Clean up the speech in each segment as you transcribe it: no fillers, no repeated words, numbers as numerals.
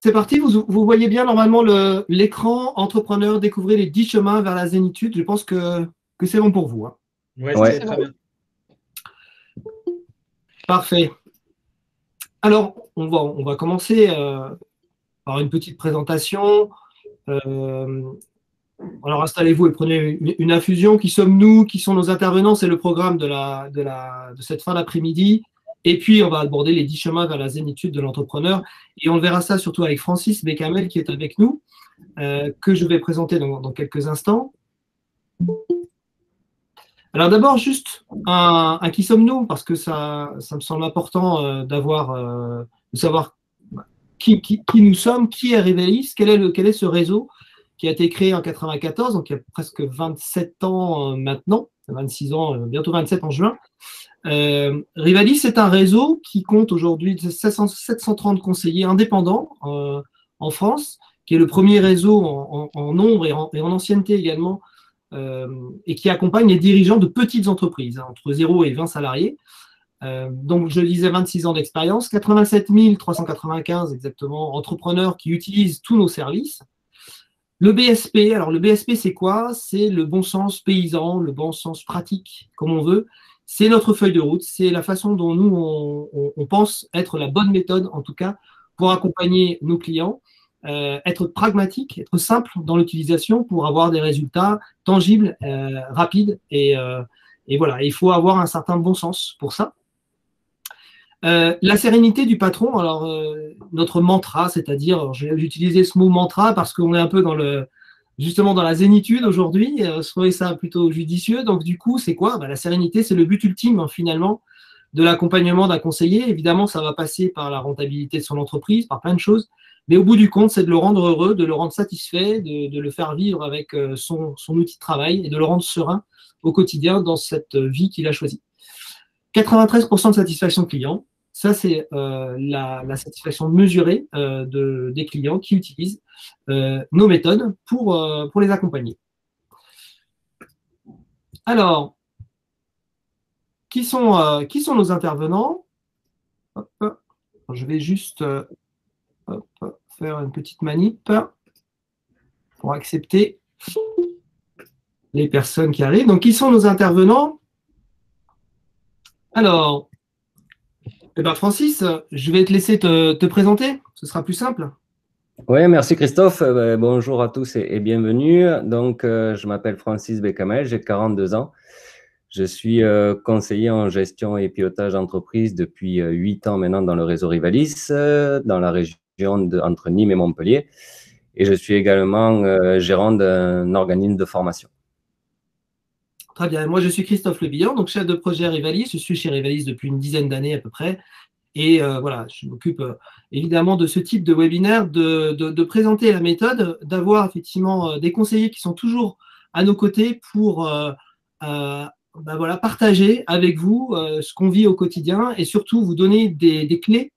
C'est parti, vous voyez bien normalement l'écran entrepreneur, découvrir les 10 chemins vers la zénitude. Je pense que c'est bon pour vous. Hein. Ouais, Ouais. c'est très bien. Parfait. Alors, on va commencer par une petite présentation. Alors, installez-vous et prenez une infusion. Qui sommes-nous? Qui sont nos intervenants? C'est le programme de cette fin d'après-midi. Et puis, on va aborder les 10 chemins vers la zénitude de l'entrepreneur. Et on verra ça surtout avec Francis Bécamel qui est avec nous, que je vais présenter dans quelques instants. Alors d'abord, juste un qui sommes-nous? Parce que ça me semble important de savoir qui nous sommes, qui est Rivelis, quel est ce réseau qui a été créé en 1994, donc il y a presque 27 ans maintenant, 26 ans, bientôt 27 en juin. Rivalis, c'est un réseau qui compte aujourd'hui 730 conseillers indépendants en France, qui est le premier réseau en nombre et en ancienneté également, et qui accompagne les dirigeants de petites entreprises, hein, entre 0 et 20 salariés. Donc, je disais 26 ans d'expérience, 87 395 exactement entrepreneurs qui utilisent tous nos services. Le BSP, alors le BSP, c'est quoi? C'est le bon sens paysan, le bon sens pratique, comme on veut. C'est notre feuille de route, c'est la façon dont nous, on pense être la bonne méthode, en tout cas, pour accompagner nos clients, être pragmatique, être simple dans l'utilisation pour avoir des résultats tangibles, rapides. Et voilà, il faut avoir un certain bon sens pour ça. La sérénité du patron, alors notre mantra, c'est-à-dire, j'ai utilisé ce mot mantra parce qu'on est un peu justement dans la zénitude aujourd'hui, je trouvais ça plutôt judicieux. Donc du coup, c'est quoi? La sérénité, c'est le but ultime hein, finalement de l'accompagnement d'un conseiller. Évidemment, ça va passer par la rentabilité de son entreprise, par plein de choses, mais au bout du compte, c'est de le rendre heureux, de le rendre satisfait, de le faire vivre avec son outil de travail et de le rendre serein au quotidien dans cette vie qu'il a choisie. 93% de satisfaction client. Ça, c'est la satisfaction mesurée des clients qui utilisent nos méthodes pour les accompagner. Alors, qui sont nos intervenants? Hop, je vais juste faire une petite manip pour accepter les personnes qui arrivent. Donc, qui sont nos intervenants? Alors, Francis, je vais te laisser te présenter, ce sera plus simple. Oui, merci Christophe. Bonjour à tous et bienvenue. Donc, je m'appelle Francis Bécamel, j'ai 42 ans. Je suis conseiller en gestion et pilotage d'entreprise depuis 8 ans maintenant dans le réseau Rivalis, dans la région entre Nîmes et Montpellier. Et je suis également gérant d'un organisme de formation. Très bien. Moi, je suis Christophe Lebillon, donc chef de projet Rivalis. Je suis chez Rivalis depuis une dizaine d'années à peu près. Et voilà, je m'occupe évidemment de ce type de webinaire, de présenter la méthode, d'avoir effectivement des conseillers qui sont toujours à nos côtés pour voilà, partager avec vous ce qu'on vit au quotidien et surtout vous donner des clés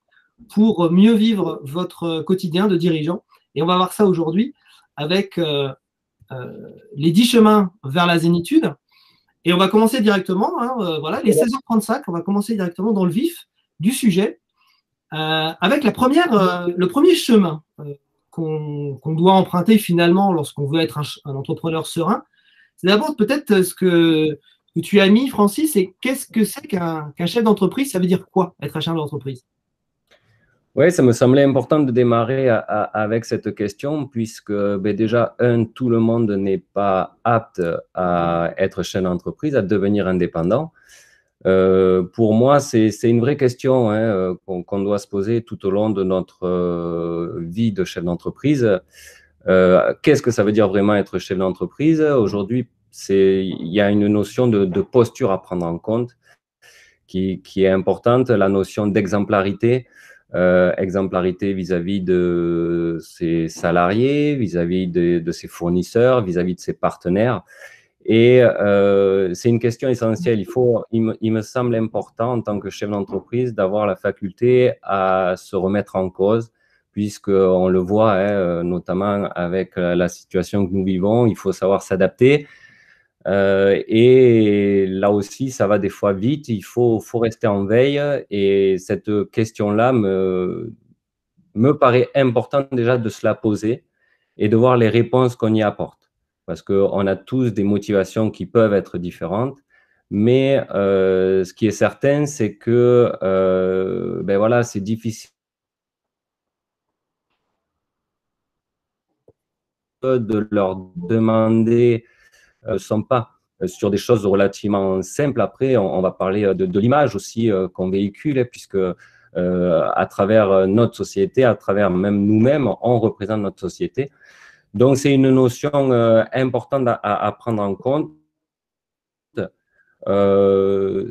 pour mieux vivre votre quotidien de dirigeant. Et on va voir ça aujourd'hui avec les 10 chemins vers la zénitude. Et on va commencer directement, hein, voilà, les 16h35, on va commencer directement dans le vif du sujet avec le premier chemin qu'on doit emprunter finalement lorsqu'on veut être un entrepreneur serein. C'est d'abord peut-être ce que tu as mis, Francis, et qu'est-ce que c'est qu'un chef d'entreprise? Ça veut dire quoi, être un chef d'entreprise? Oui, ça me semblait important de démarrer avec cette question puisque déjà, tout le monde n'est pas apte à être chef d'entreprise, à devenir indépendant. Pour moi, c'est une vraie question hein, qu'on doit se poser tout au long de notre vie de chef d'entreprise. Qu'est-ce que ça veut dire vraiment être chef d'entreprise? Aujourd'hui, il y a une notion de posture à prendre en compte qui est importante, la notion d'exemplarité. Exemplarité vis-à-vis de ses salariés, vis-à-vis de ses fournisseurs, vis-à-vis de ses partenaires. Et c'est une question essentielle. Il me semble important en tant que chef d'entreprise d'avoir la faculté à se remettre en cause, puisqu'on le voit, hein, notamment avec la situation que nous vivons, il faut savoir s'adapter. Et là aussi, ça va des fois vite, il faut rester en veille. Et cette question-là me paraît important déjà de se la poser et de voir les réponses qu'on y apporte. Parce qu'on a tous des motivations qui peuvent être différentes, mais ce qui est certain, c'est que ben voilà, c'est difficile de leur demander, ne sont pas sur des choses relativement simples. Après, on va parler de l'image aussi qu'on véhicule, puisque à travers notre société, à travers même nous-mêmes, on représente notre société. Donc, c'est une notion importante à prendre en compte,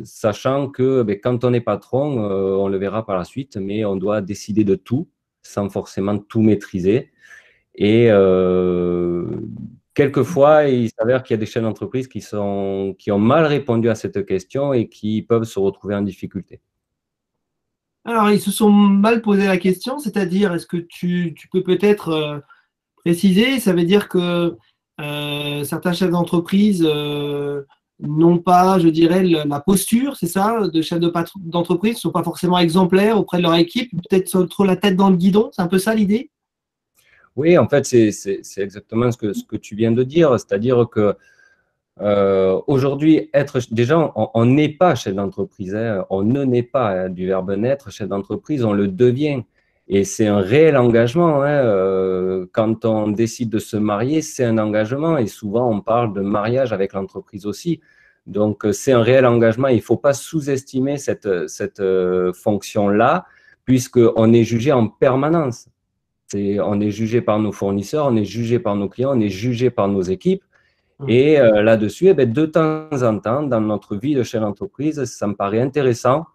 sachant que quand on est patron, on le verra par la suite, mais on doit décider de tout sans forcément tout maîtriser. Et quelquefois, il s'avère qu'il y a des chaînes d'entreprise qui ont mal répondu à cette question et qui peuvent se retrouver en difficulté. Alors, ils se sont mal posé la question, c'est-à-dire, est-ce que tu peux peut-être préciser? Ça veut dire que certains chefs d'entreprise n'ont pas, je dirais, la posture, c'est ça, de chefs d'entreprise, ne sont pas forcément exemplaires auprès de leur équipe, peut-être trop la tête dans le guidon, c'est un peu ça l'idée? Oui, en fait, c'est exactement ce que tu viens de dire, c'est-à-dire que aujourd'hui, déjà, on n'est pas chef d'entreprise, hein, on ne naît pas du verbe naître, chef d'entreprise, on le devient. Et c'est un réel engagement, hein, quand on décide de se marier, c'est un engagement. Et souvent, on parle de mariage avec l'entreprise aussi. Donc, c'est un réel engagement. Il ne faut pas sous-estimer cette fonction-là, puisqu'on est jugé en permanence. On est jugé par nos fournisseurs, on est jugé par nos clients, on est jugé par nos équipes. Et là-dessus, de temps en temps, dans notre vie de chef d'entreprise, ça me paraît intéressant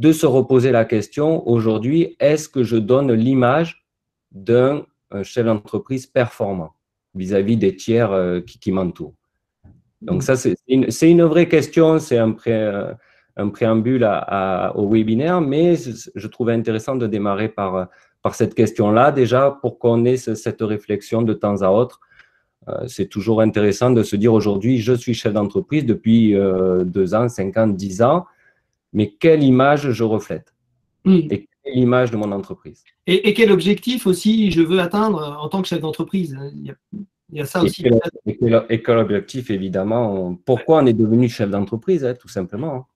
de se reposer la question, aujourd'hui, est-ce que je donne l'image d'un chef d'entreprise performant vis-à-vis des tiers qui m'entourent? Donc ça, c'est une vraie question, c'est un préambule au webinaire, mais je trouvais intéressant de démarrer par cette question-là, déjà, pour qu'on ait cette réflexion de temps à autre. C'est toujours intéressant de se dire aujourd'hui, je suis chef d'entreprise depuis 2 ans, 5 ans, 10 ans, mais quelle image je reflète et quelle image de mon entreprise. Et quel objectif aussi je veux atteindre en tant que chef d'entreprise? Il y a ça aussi. Et quel objectif, évidemment, pourquoi on est devenu chef d'entreprise, hein, tout simplement. Hein.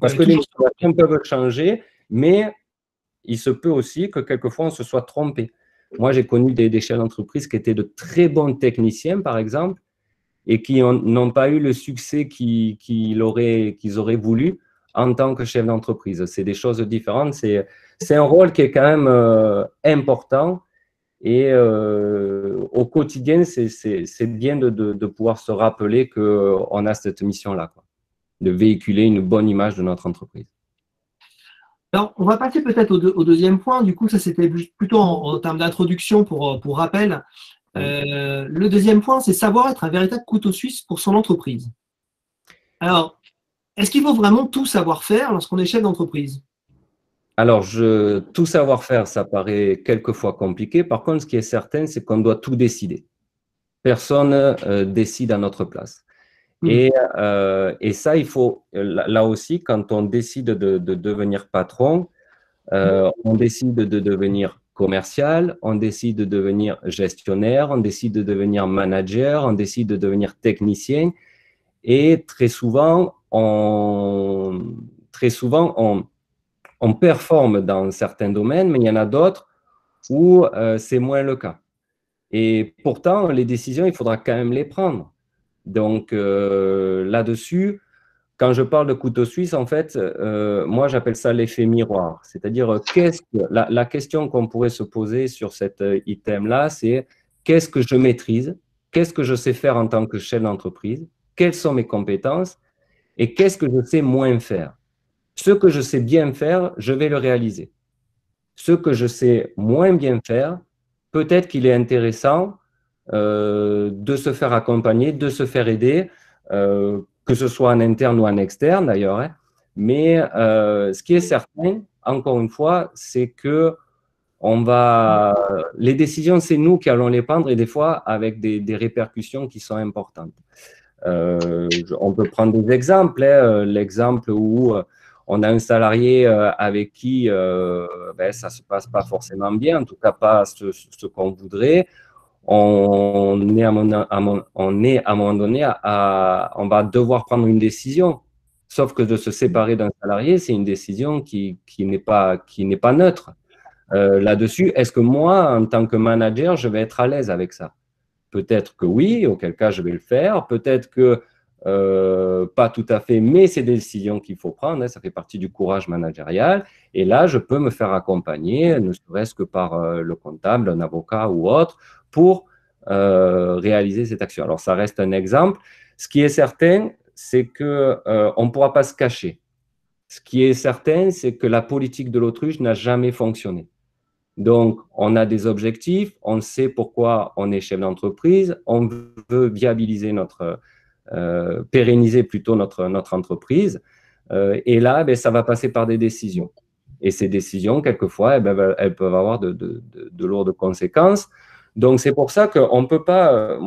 Parce que les situations peuvent changer, mais il se peut aussi que quelquefois on se soit trompé. Moi, j'ai connu des chefs d'entreprise qui étaient de très bons techniciens, par exemple, et qui n'ont pas eu le succès qu'ils auraient voulu en tant que chef d'entreprise. C'est des choses différentes. C'est un rôle qui est quand même important. Et au quotidien, c'est bien de pouvoir se rappeler qu'on a cette mission-là, de véhiculer une bonne image de notre entreprise. Alors, on va passer peut-être au deuxième point. Du coup, ça, c'était plutôt en termes d'introduction pour rappel. Le deuxième point, c'est savoir être un véritable couteau suisse pour son entreprise. Alors, est-ce qu'il faut vraiment tout savoir faire lorsqu'on est chef d'entreprise? Alors, tout savoir faire, ça paraît quelquefois compliqué. Par contre, ce qui est certain, c'est qu'on doit tout décider. Personne décide à notre place. Et ça, il faut, là aussi, quand on décide de devenir patron, on décide de devenir commercial, on décide de devenir gestionnaire, on décide de devenir manager, on décide de devenir technicien. Et très souvent, on performe dans certains domaines, mais il y en a d'autres où c'est moins le cas. Et pourtant, les décisions, il faudra quand même les prendre. Donc, là-dessus, quand je parle de couteau suisse, en fait, moi, j'appelle ça l'effet miroir. C'est-à-dire, la question qu'on pourrait se poser sur cet item-là, c'est qu'est-ce que je maîtrise? Qu'est-ce que je sais faire en tant que chef d'entreprise? Quelles sont mes compétences? Et qu'est-ce que je sais moins faire? Ce que je sais bien faire, je vais le réaliser. Ce que je sais moins bien faire, peut-être qu'il est intéressant de se faire accompagner, de se faire aider, que ce soit en interne ou en externe d'ailleurs. Hein. Mais ce qui est certain, encore une fois, c'est que les décisions, c'est nous qui allons les prendre et des fois avec des répercussions qui sont importantes. On peut prendre des exemples. Hein, l'exemple où on a un salarié avec qui ça ne se passe pas forcément bien, en tout cas pas ce qu'on voudrait. On est à un moment donné, on va devoir prendre une décision. Sauf que de se séparer d'un salarié, c'est une décision qui n'est pas neutre. Là-dessus, est-ce que moi, en tant que manager, je vais être à l'aise avec ça? Peut-être que oui, auquel cas je vais le faire. Peut-être que pas tout à fait, mais c'est des décisions qu'il faut prendre. Hein, ça fait partie du courage managérial. Et là, je peux me faire accompagner, ne serait-ce que par le comptable, un avocat ou autre, pour réaliser cette action. Alors, ça reste un exemple. Ce qui est certain, c'est qu'on ne pourra pas se cacher. Ce qui est certain, c'est que la politique de l'autruche n'a jamais fonctionné. Donc, on a des objectifs, on sait pourquoi on est chef d'entreprise, on veut viabiliser pérenniser plutôt notre entreprise. Et là, ça va passer par des décisions. Et ces décisions, quelquefois, elles peuvent avoir de lourdes conséquences. Donc, c'est pour ça qu'on ne peut pas…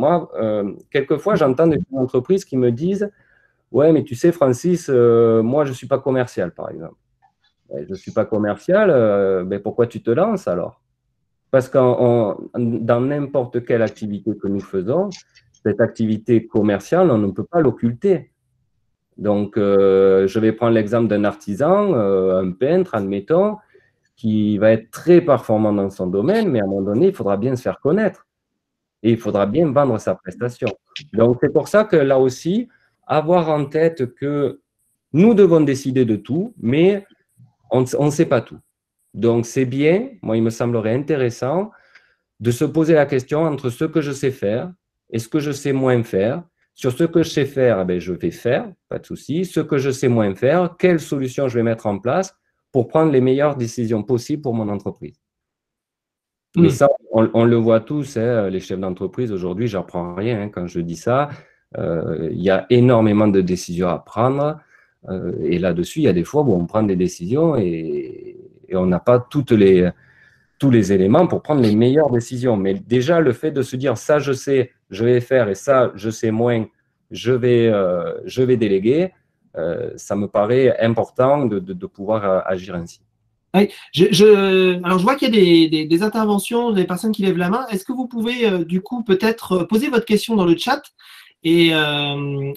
quelquefois, j'entends des entreprises qui me disent « Ouais, mais tu sais, Francis, moi, je ne suis pas commercial, par exemple. » Je ne suis pas commercial, pourquoi tu te lances alors? Parce que dans n'importe quelle activité que nous faisons, cette activité commerciale, on ne peut pas l'occulter. Donc, je vais prendre l'exemple d'un artisan, un peintre, admettons, qui va être très performant dans son domaine, mais à un moment donné, il faudra bien se faire connaître et il faudra bien vendre sa prestation. Donc, c'est pour ça que là aussi, avoir en tête que nous devons décider de tout, mais on ne sait pas tout. Donc, c'est bien, moi, il me semblerait intéressant de se poser la question entre ce que je sais faire et ce que je sais moins faire. Sur ce que je sais faire, je vais faire, pas de souci. Ce que je sais moins faire, quelles solutions je vais mettre en place pour prendre les meilleures décisions possibles pour mon entreprise. Mais ça, on le voit tous, hein, les chefs d'entreprise. Aujourd'hui, j'apprends rien hein, quand je dis ça. Il y a énormément de décisions à prendre. Et là-dessus, il y a des fois où on prend des décisions et on n'a pas tous les éléments pour prendre les meilleures décisions. Mais déjà, le fait de se dire ça, je sais, je vais faire et ça, je sais moins, je vais déléguer, ça me paraît important de pouvoir agir ainsi. Oui. Alors, je vois qu'il y a des interventions, des personnes qui lèvent la main. Est-ce que vous pouvez, du coup, peut-être poser votre question dans le chat et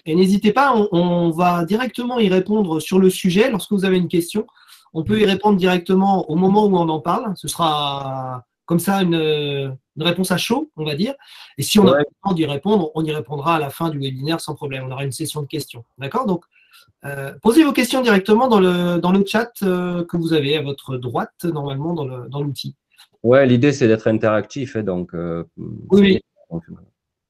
n'hésitez pas, on va directement y répondre sur le sujet. Lorsque vous avez une question, on peut y répondre directement au moment où on en parle. Ce sera comme ça une réponse à chaud, on va dire. Et si on a le temps d'y répondre, on y répondra à la fin du webinaire sans problème. On aura une session de questions. D'accord? Donc, posez vos questions directement dans le chat que vous avez à votre droite, normalement, dans l'outil. Ouais, l'idée, c'est d'être interactif. Donc, oui.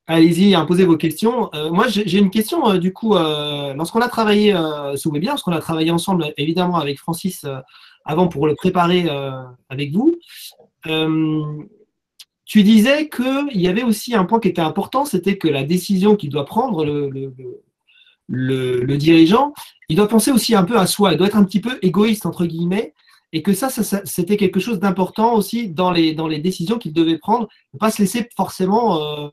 Allez-y, posez vos questions. Moi, j'ai une question, du coup, lorsqu'on a travaillé ce webinaire, lorsqu'on a travaillé ensemble, évidemment, avec Francis, avant pour le préparer avec vous, tu disais qu'il y avait aussi un point qui était important, c'était que la décision qu'il doit prendre, le dirigeant, il doit penser aussi un peu à soi, il doit être un petit peu égoïste, entre guillemets, et que ça c'était quelque chose d'important aussi dans les décisions qu'il devait prendre, ne pas se laisser forcément…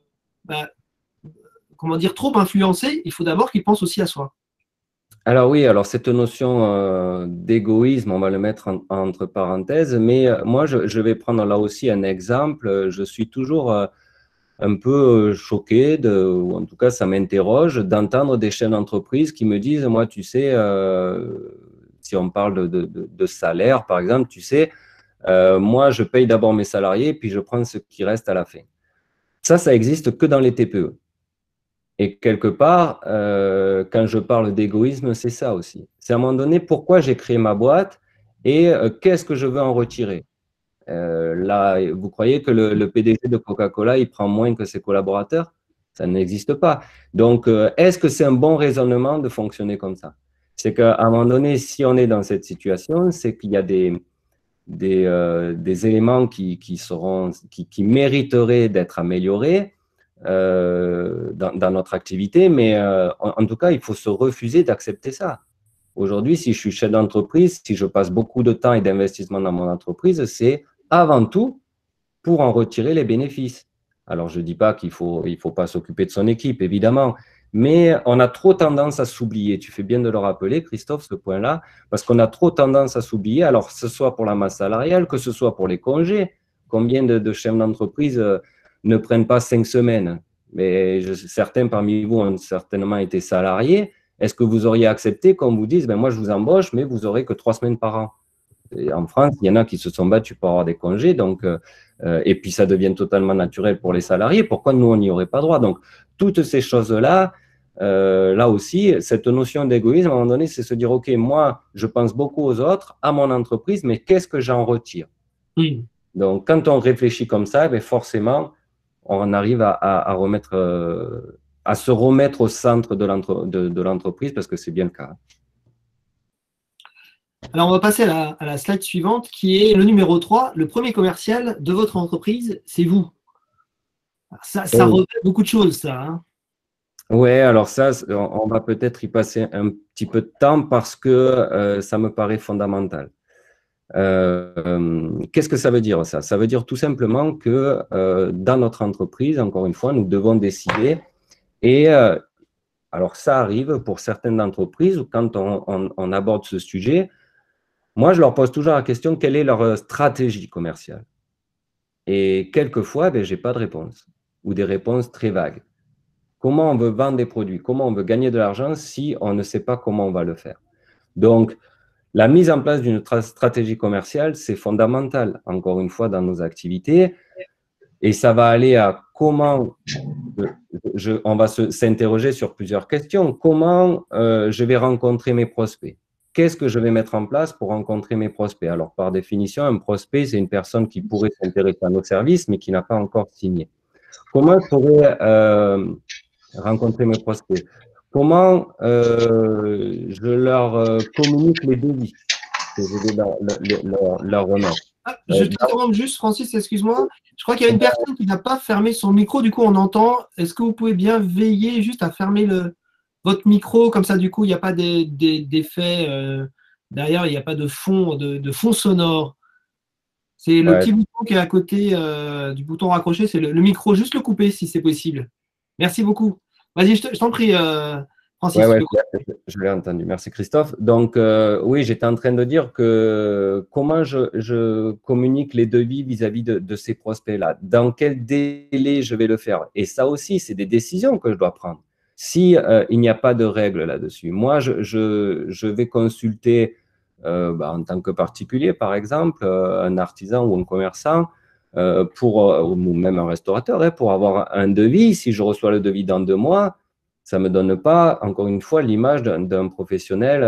comment dire, trop influencé, il faut d'abord qu'il pense aussi à soi. Alors oui, alors cette notion d'égoïsme, on va le mettre entre parenthèses, mais moi, je vais prendre là aussi un exemple. Je suis toujours un peu choqué, ou en tout cas, ça m'interroge d'entendre des chefs d'entreprise qui me disent, moi, tu sais, si on parle de salaire, par exemple, tu sais, moi, je paye d'abord mes salariés, puis je prends ce qui reste à la fin. Ça existe que dans les TPE. Et quelque part, quand je parle d'égoïsme, c'est ça aussi. C'est à un moment donné, pourquoi j'ai créé ma boîte et qu'est-ce que je veux en retirer? Là, vous croyez que le PDG de Coca-Cola, il prend moins que ses collaborateurs? Ça n'existe pas. Donc, est-ce que c'est un bon raisonnement de fonctionner comme ça? C'est qu'à un moment donné, si on est dans cette situation, c'est qu'il y a des éléments qui mériteraient d'être améliorés dans notre activité, mais en tout cas, il faut se refuser d'accepter ça. Aujourd'hui, si je suis chef d'entreprise, si je passe beaucoup de temps et d'investissement dans mon entreprise, c'est avant tout pour en retirer les bénéfices. Alors, je ne dis pas qu'il faut pas s'occuper de son équipe, évidemment, mais on a trop tendance à s'oublier. Tu fais bien de le rappeler, Christophe, ce point-là, parce qu'on a trop tendance à s'oublier, alors que ce soit pour la masse salariale, que ce soit pour les congés. Combien de chefs d'entreprise ne prennent pas 5 semaines? Mais certains parmi vous ont certainement été salariés. Est-ce que vous auriez accepté qu'on vous dise, ben moi je vous embauche, mais vous aurez que 3 semaines par an? Et en France, il y en a qui se sont battus pour avoir des congés, donc, et puis ça devient totalement naturel pour les salariés. Pourquoi nous, on n'y aurait pas droit? Donc, toutes ces choses-là, là aussi, cette notion d'égoïsme, à un moment donné, c'est se dire, OK, moi, je pense beaucoup aux autres, à mon entreprise, mais qu'est-ce que j'en retire? Oui. Donc, quand on réfléchit comme ça, ben forcément, on arrive à remettre, à se remettre au centre de l'entreprise, parce que c'est bien le cas. Alors, on va passer à la slide suivante, qui est le numéro 3. Le premier commercial de votre entreprise, c'est vous. Ça revêt beaucoup de choses, ça. Hein. Ouais, alors ça, on va peut-être y passer un petit peu de temps parce que ça me paraît fondamental. Qu'est-ce que ça veut dire, ça? Ça veut dire tout simplement que dans notre entreprise, encore une fois, nous devons décider. Et alors, ça arrive pour certaines entreprises où quand on aborde ce sujet, moi, je leur pose toujours la question, quelle est leur stratégie commerciale? Et quelquefois, ben, je n'ai pas de réponse ou des réponses très vagues. Comment on veut vendre des produits? Comment on veut gagner de l'argent si on ne sait pas comment on va le faire? Donc, la mise en place d'une stratégie commerciale, c'est fondamental, encore une fois, dans nos activités. Et ça va aller à comment, on va s'interroger sur plusieurs questions. Comment je vais rencontrer mes prospects? Qu'est-ce que je vais mettre en place pour rencontrer mes prospects? Alors, par définition, un prospect, c'est une personne qui pourrait s'intéresser à nos services, mais qui n'a pas encore signé. Comment je pourrais rencontrer mes prospects? Comment je leur communique les devis que je vais leur remettre? Je t'interromps juste, Francis, excuse-moi. Je crois qu'il y a une personne qui n'a pas fermé son micro, du coup on entend. Est-ce que vous pouvez bien veiller juste à fermer votre micro, comme ça du coup il n'y a pas d'effet derrière, il n'y a pas de fond, de fond sonore. C'est le petit bouton qui est à côté du bouton raccroché, c'est le micro, juste le couper si c'est possible. Merci beaucoup. Vas-y, je t'en prie, Francis. Oui, je l'ai entendu. Merci Christophe. Donc, oui, j'étais en train de dire que comment je communique les devis vis-à-vis de ces prospects-là, dans quel délai je vais le faire. Et ça aussi, c'est des décisions que je dois prendre. Si il n'y a pas de règles là-dessus, moi, je vais consulter en tant que particulier, par exemple, un artisan ou un commerçant, ou même un restaurateur, pour avoir un devis. Si je reçois le devis dans 2 mois, ça ne me donne pas, encore une fois, l'image d'un professionnel,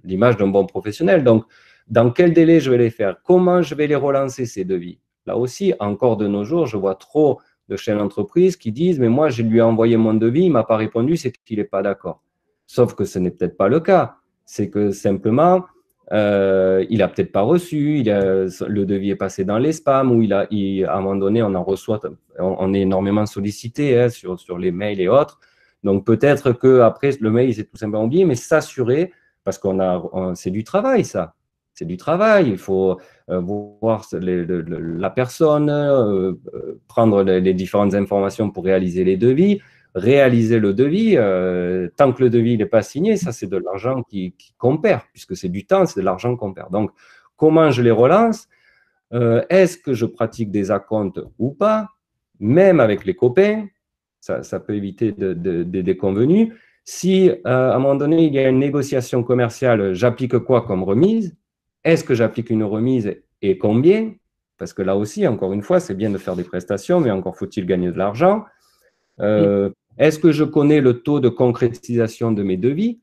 l'image d'un bon professionnel. Donc, dans quel délai je vais les faire? Comment je vais les relancer, ces devis? Là aussi, encore de nos jours, je vois trop de chefs d'entreprise qui disent « mais moi, je lui ai envoyé mon devis, il ne m'a pas répondu, c'est qu'il n'est pas d'accord ». Sauf que ce n'est peut-être pas le cas. C'est que simplement, il n'a peut-être pas reçu, le devis est passé dans les spams, ou à un moment donné, on en reçoit, on est énormément sollicité sur les mails et autres. Donc peut-être qu'après, le mail, c'est tout simplement oublié, mais s'assurer, parce c'est du travail, ça. C'est du travail. Il faut voir la personne, prendre les différentes informations pour réaliser les devis, réaliser le devis. Tant que le devis n'est pas signé, ça, c'est de l'argent qu'on perd, puisque c'est du temps, c'est de l'argent qu'on perd. Donc, comment je les relance? Est-ce que je pratique des acomptes ou pas? Même avec les copains, ça peut éviter des déconvenus. Si, à un moment donné, il y a une négociation commerciale, j'applique quoi comme remise? Est-ce que j'applique une remise et combien? Parce que là aussi, encore une fois, c'est bien de faire des prestations, mais encore faut-il gagner de l'argent. Est-ce que je connais le taux de concrétisation de mes devis?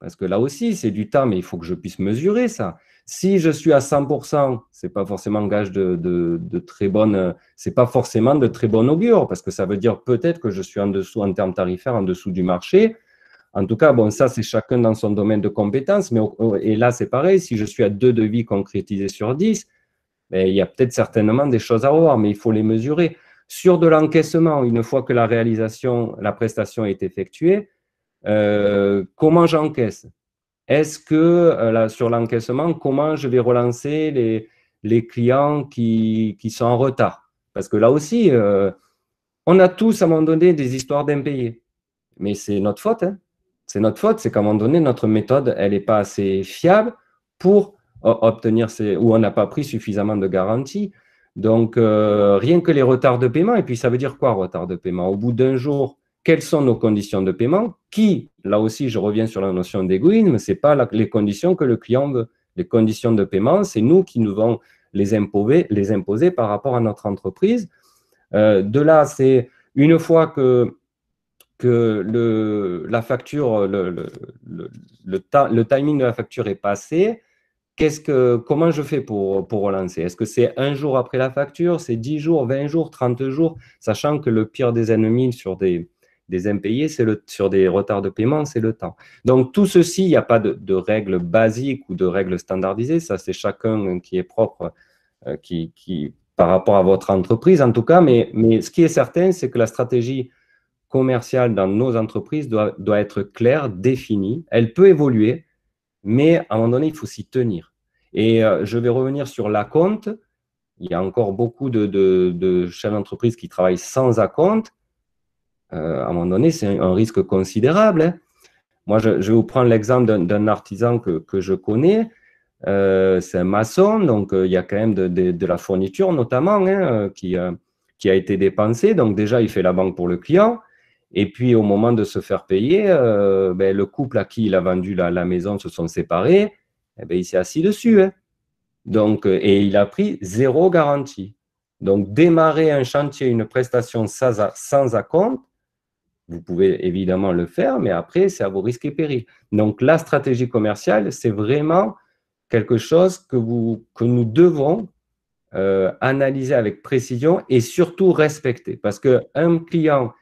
Parce que là aussi, c'est du temps, mais il faut que je puisse mesurer ça. Si je suis à 100%, ce n'est pas forcément gage de très bonne, c'est pas forcément de très bon augure, parce que ça veut dire peut-être que je suis en dessous en termes tarifaires, en dessous du marché. En tout cas, bon, ça, c'est chacun dans son domaine de compétences. Et là, c'est pareil, si je suis à 2 devis concrétisés sur 10, ben, il y a peut-être certainement des choses à revoir, mais il faut les mesurer. Sur de l'encaissement, une fois que la prestation est effectuée, comment j'encaisse? Est-ce que sur l'encaissement, comment je vais relancer les clients qui sont en retard? Parce que là aussi, on a tous à un moment donné des histoires d'impayés. Mais c'est notre faute, hein. C'est notre faute, c'est qu'à un moment donné, notre méthode, elle n'est pas assez fiable pour obtenir ou on n'a pas pris suffisamment de garanties. Donc, rien que les retards de paiement, et puis ça veut dire quoi, retard de paiement? Au bout d'un jour, quelles sont nos conditions de paiement? Qui, là aussi, je reviens sur la notion d'égoïsme, ce n'est pas les conditions que le client veut. Les conditions de paiement, c'est nous qui nous devons les imposer par rapport à notre entreprise. De là, c'est une fois que la facture, le timing de la facture est passé, comment je fais pour relancer? Est-ce que c'est un jour après la facture, c'est 10 jours, 20 jours, 30 jours, sachant que le pire des ennemis sur des impayés, sur des retards de paiement, c'est le temps. Donc, tout ceci, il n'y a pas de règles basiques ou de règles standardisées. Ça, c'est chacun qui est propre, par rapport à votre entreprise, en tout cas. Mais ce qui est certain, c'est que la stratégie commerciale dans nos entreprises doit être claire, définie. Elle peut évoluer, mais à un moment donné, il faut s'y tenir. Et je vais revenir sur l'acompte. Il y a encore beaucoup de chefs d'entreprise qui travaillent sans acompte. À un moment donné, c'est un risque considérable, hein. Moi, je vais vous prendre l'exemple d'un artisan que je connais. C'est un maçon, donc il y a quand même de la fourniture notamment, hein, qui a été dépensée. Donc déjà, il fait la banque pour le client. Et puis, au moment de se faire payer, le couple à qui il a vendu la maison se sont séparés. Eh ben, il s'est assis dessus, hein. Donc, et il a pris 0 garantie. Donc, démarrer un chantier, une prestation sans acompte, vous pouvez évidemment le faire, mais après, c'est à vos risques et périls. Donc, la stratégie commerciale, c'est vraiment quelque chose que nous devons analyser avec précision et surtout respecter. Parce qu'un client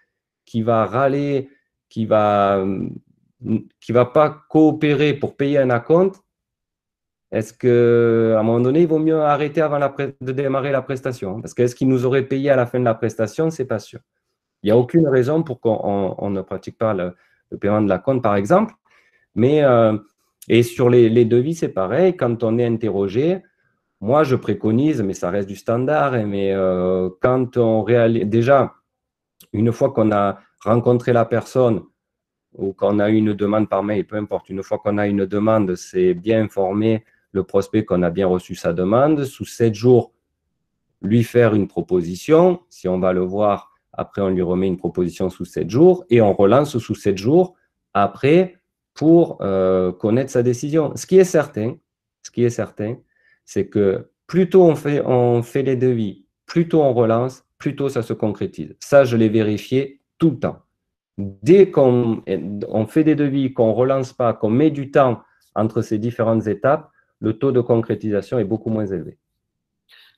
qui va râler, qui va pas coopérer pour payer un acompte, est-ce qu'à un moment donné, il vaut mieux arrêter avant de démarrer la prestation? Parce qu'est-ce qu'il nous aurait payé à la fin de la prestation? Ce n'est pas sûr. Il n'y a aucune raison pour qu'on ne pratique pas le paiement de l'acompte, par exemple. Mais, et sur les devis, c'est pareil. Quand on est interrogé, moi, je préconise, mais ça reste du standard, hein, mais quand on réalise… Déjà, une fois qu'on a rencontré la personne ou qu'on a eu une demande par mail, peu importe, une fois qu'on a une demande, c'est bien informer le prospect qu'on a bien reçu sa demande. Sous 7 jours, lui faire une proposition. Si on va le voir, après, on lui remet une proposition sous 7 jours et on relance sous 7 jours après pour connaître sa décision. Ce qui est certain, c'est que plus tôt on fait les devis, plus tôt on relance, plus tôt ça se concrétise. Ça, je l'ai vérifié tout le temps. Dès qu'on fait des devis, qu'on ne relance pas, qu'on met du temps entre ces différentes étapes, le taux de concrétisation est beaucoup moins élevé.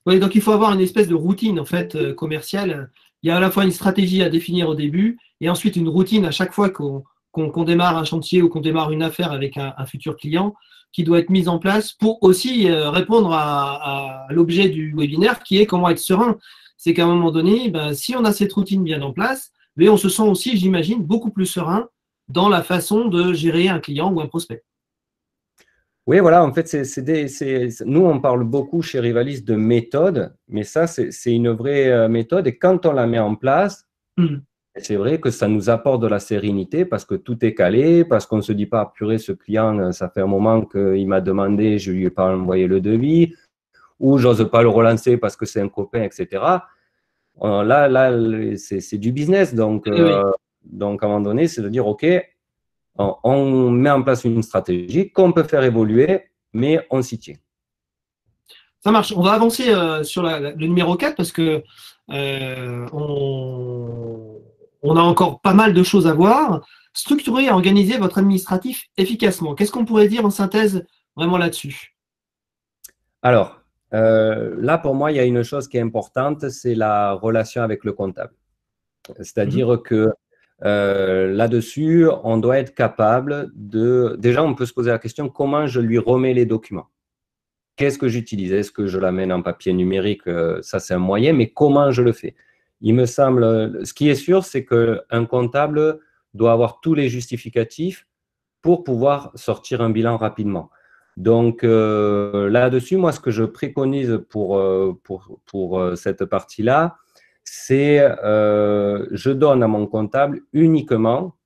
Oui, donc il faut avoir une espèce de routine en fait commerciale. Il y a à la fois une stratégie à définir au début et ensuite une routine à chaque fois qu'on démarre un chantier ou qu'on démarre une affaire avec un futur client qui doit être mise en place pour aussi répondre à l'objet du webinaire qui est comment être serein. C'est qu'à un moment donné, ben, si on a cette routine bien en place, mais on se sent aussi, j'imagine, beaucoup plus serein dans la façon de gérer un client ou un prospect. Oui, voilà, en fait, nous, on parle beaucoup chez Rivalis de méthode, mais ça, c'est une vraie méthode. Et quand on la met en place, c'est vrai que ça nous apporte de la sérénité parce que tout est calé, parce qu'on ne se dit pas, purée, ce client, ça fait un moment qu'il m'a demandé, je ne lui ai pas envoyé le devis, ou j'ose pas le relancer parce que c'est un copain, etc. Là, c'est du business. Donc, donc, à un moment donné, c'est de dire, OK, on met en place une stratégie qu'on peut faire évoluer, mais on s'y tient. Ça marche. On va avancer sur le numéro 4 parce que on a encore pas mal de choses à voir. Structurer et organiser votre administratif efficacement. Qu'est-ce qu'on pourrait dire en synthèse vraiment là-dessus? Alors, là, pour moi, il y a une chose qui est importante, c'est la relation avec le comptable. C'est-à-dire que là-dessus, on doit être capable de… Déjà, on peut se poser la question, comment je lui remets les documents? Qu'est-ce que j'utilise? Est-ce que je l'amène en papier numérique? Ça, c'est un moyen, mais comment je le fais? Il me semble… Ce qui est sûr, c'est qu'un comptable doit avoir tous les justificatifs pour pouvoir sortir un bilan rapidement. Donc, là-dessus, moi, ce que je préconise pour cette partie-là, c'est je donne à mon comptable uniquement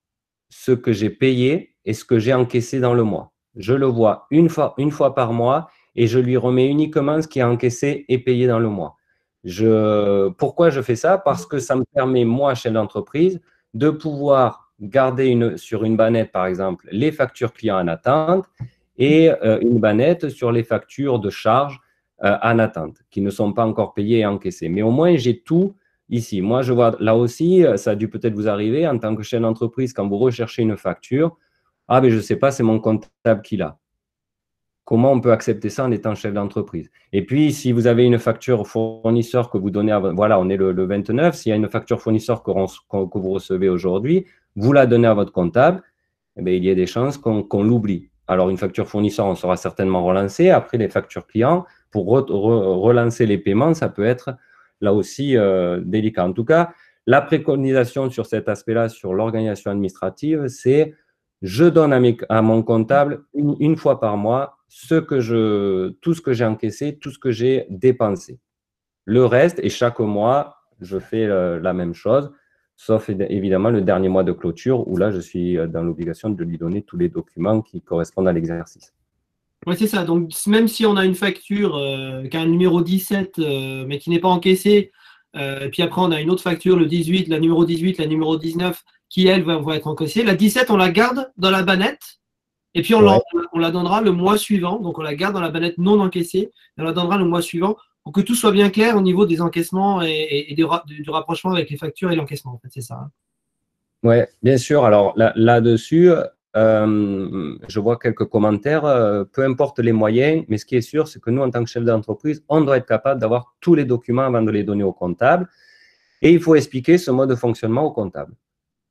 ce que j'ai payé et ce que j'ai encaissé dans le mois. Je le vois une fois par mois et je lui remets uniquement ce qui est encaissé et payé dans le mois. Pourquoi je fais ça? Parce que ça me permet, moi, chef d'entreprise, de pouvoir garder sur une bannette, par exemple, les factures clients en attente et une bannette sur les factures de charges en attente qui ne sont pas encore payées et encaissées. Mais au moins, j'ai tout ici. Moi, je vois là aussi, ça a dû peut-être vous arriver en tant que chef d'entreprise, quand vous recherchez une facture, ah, mais je ne sais pas, c'est mon comptable qui l'a. Comment on peut accepter ça en étant chef d'entreprise? Et puis, si vous avez une facture fournisseur que vous donnez, voilà, on est le 29, s'il y a une facture fournisseur que vous recevez aujourd'hui, vous la donnez à votre comptable, eh bien, il y a des chances qu'on l'oublie. Alors, une facture fournisseur, on sera certainement relancé. Après, les factures clients, pour relancer les paiements, ça peut être là aussi délicat. En tout cas, la préconisation sur cet aspect-là, sur l'organisation administrative, c'est je donne à mon comptable une fois par mois tout ce que j'ai encaissé, tout ce que j'ai dépensé. Le reste, et chaque mois, je fais la même chose, sauf évidemment le dernier mois de clôture où là, je suis dans l'obligation de lui donner tous les documents qui correspondent à l'exercice. Oui, c'est ça. Donc, même si on a une facture qui a un numéro 17, mais qui n'est pas encaissée, et puis après, on a une autre facture, le 18, la numéro 18, la numéro 19, qui, elles, vont être encaissées. La 17, on la garde dans la bannette, et puis on la donnera le mois suivant. Donc, on la garde dans la bannette non encaissée, et on la donnera le mois suivant, pour que tout soit bien clair au niveau des encaissements et du rapprochement avec les factures et l'encaissement. En fait, c'est ça. Hein. Oui, bien sûr. Alors là-dessus, je vois quelques commentaires. Peu importe les moyens, mais ce qui est sûr, c'est que nous, en tant que chef d'entreprise, on doit être capable d'avoir tous les documents avant de les donner au comptable. Et il faut expliquer ce mode de fonctionnement au comptable.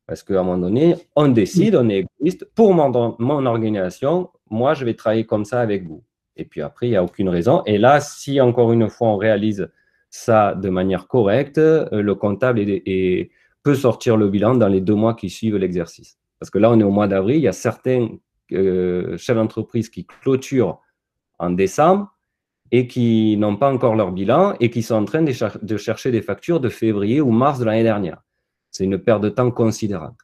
Parce qu'à un moment donné, on décide, on est égoïste. Pour mon organisation, moi, je vais travailler comme ça avec vous. Et puis après, il n'y a aucune raison. Et là, si encore une fois, on réalise ça de manière correcte, le comptable peut sortir le bilan dans les 2 mois qui suivent l'exercice. Parce que là, on est au mois d'avril, il y a certains chefs d'entreprise qui clôturent en décembre et qui n'ont pas encore leur bilan et qui sont en train de chercher des factures de février ou mars de l'année dernière. C'est une perte de temps considérable.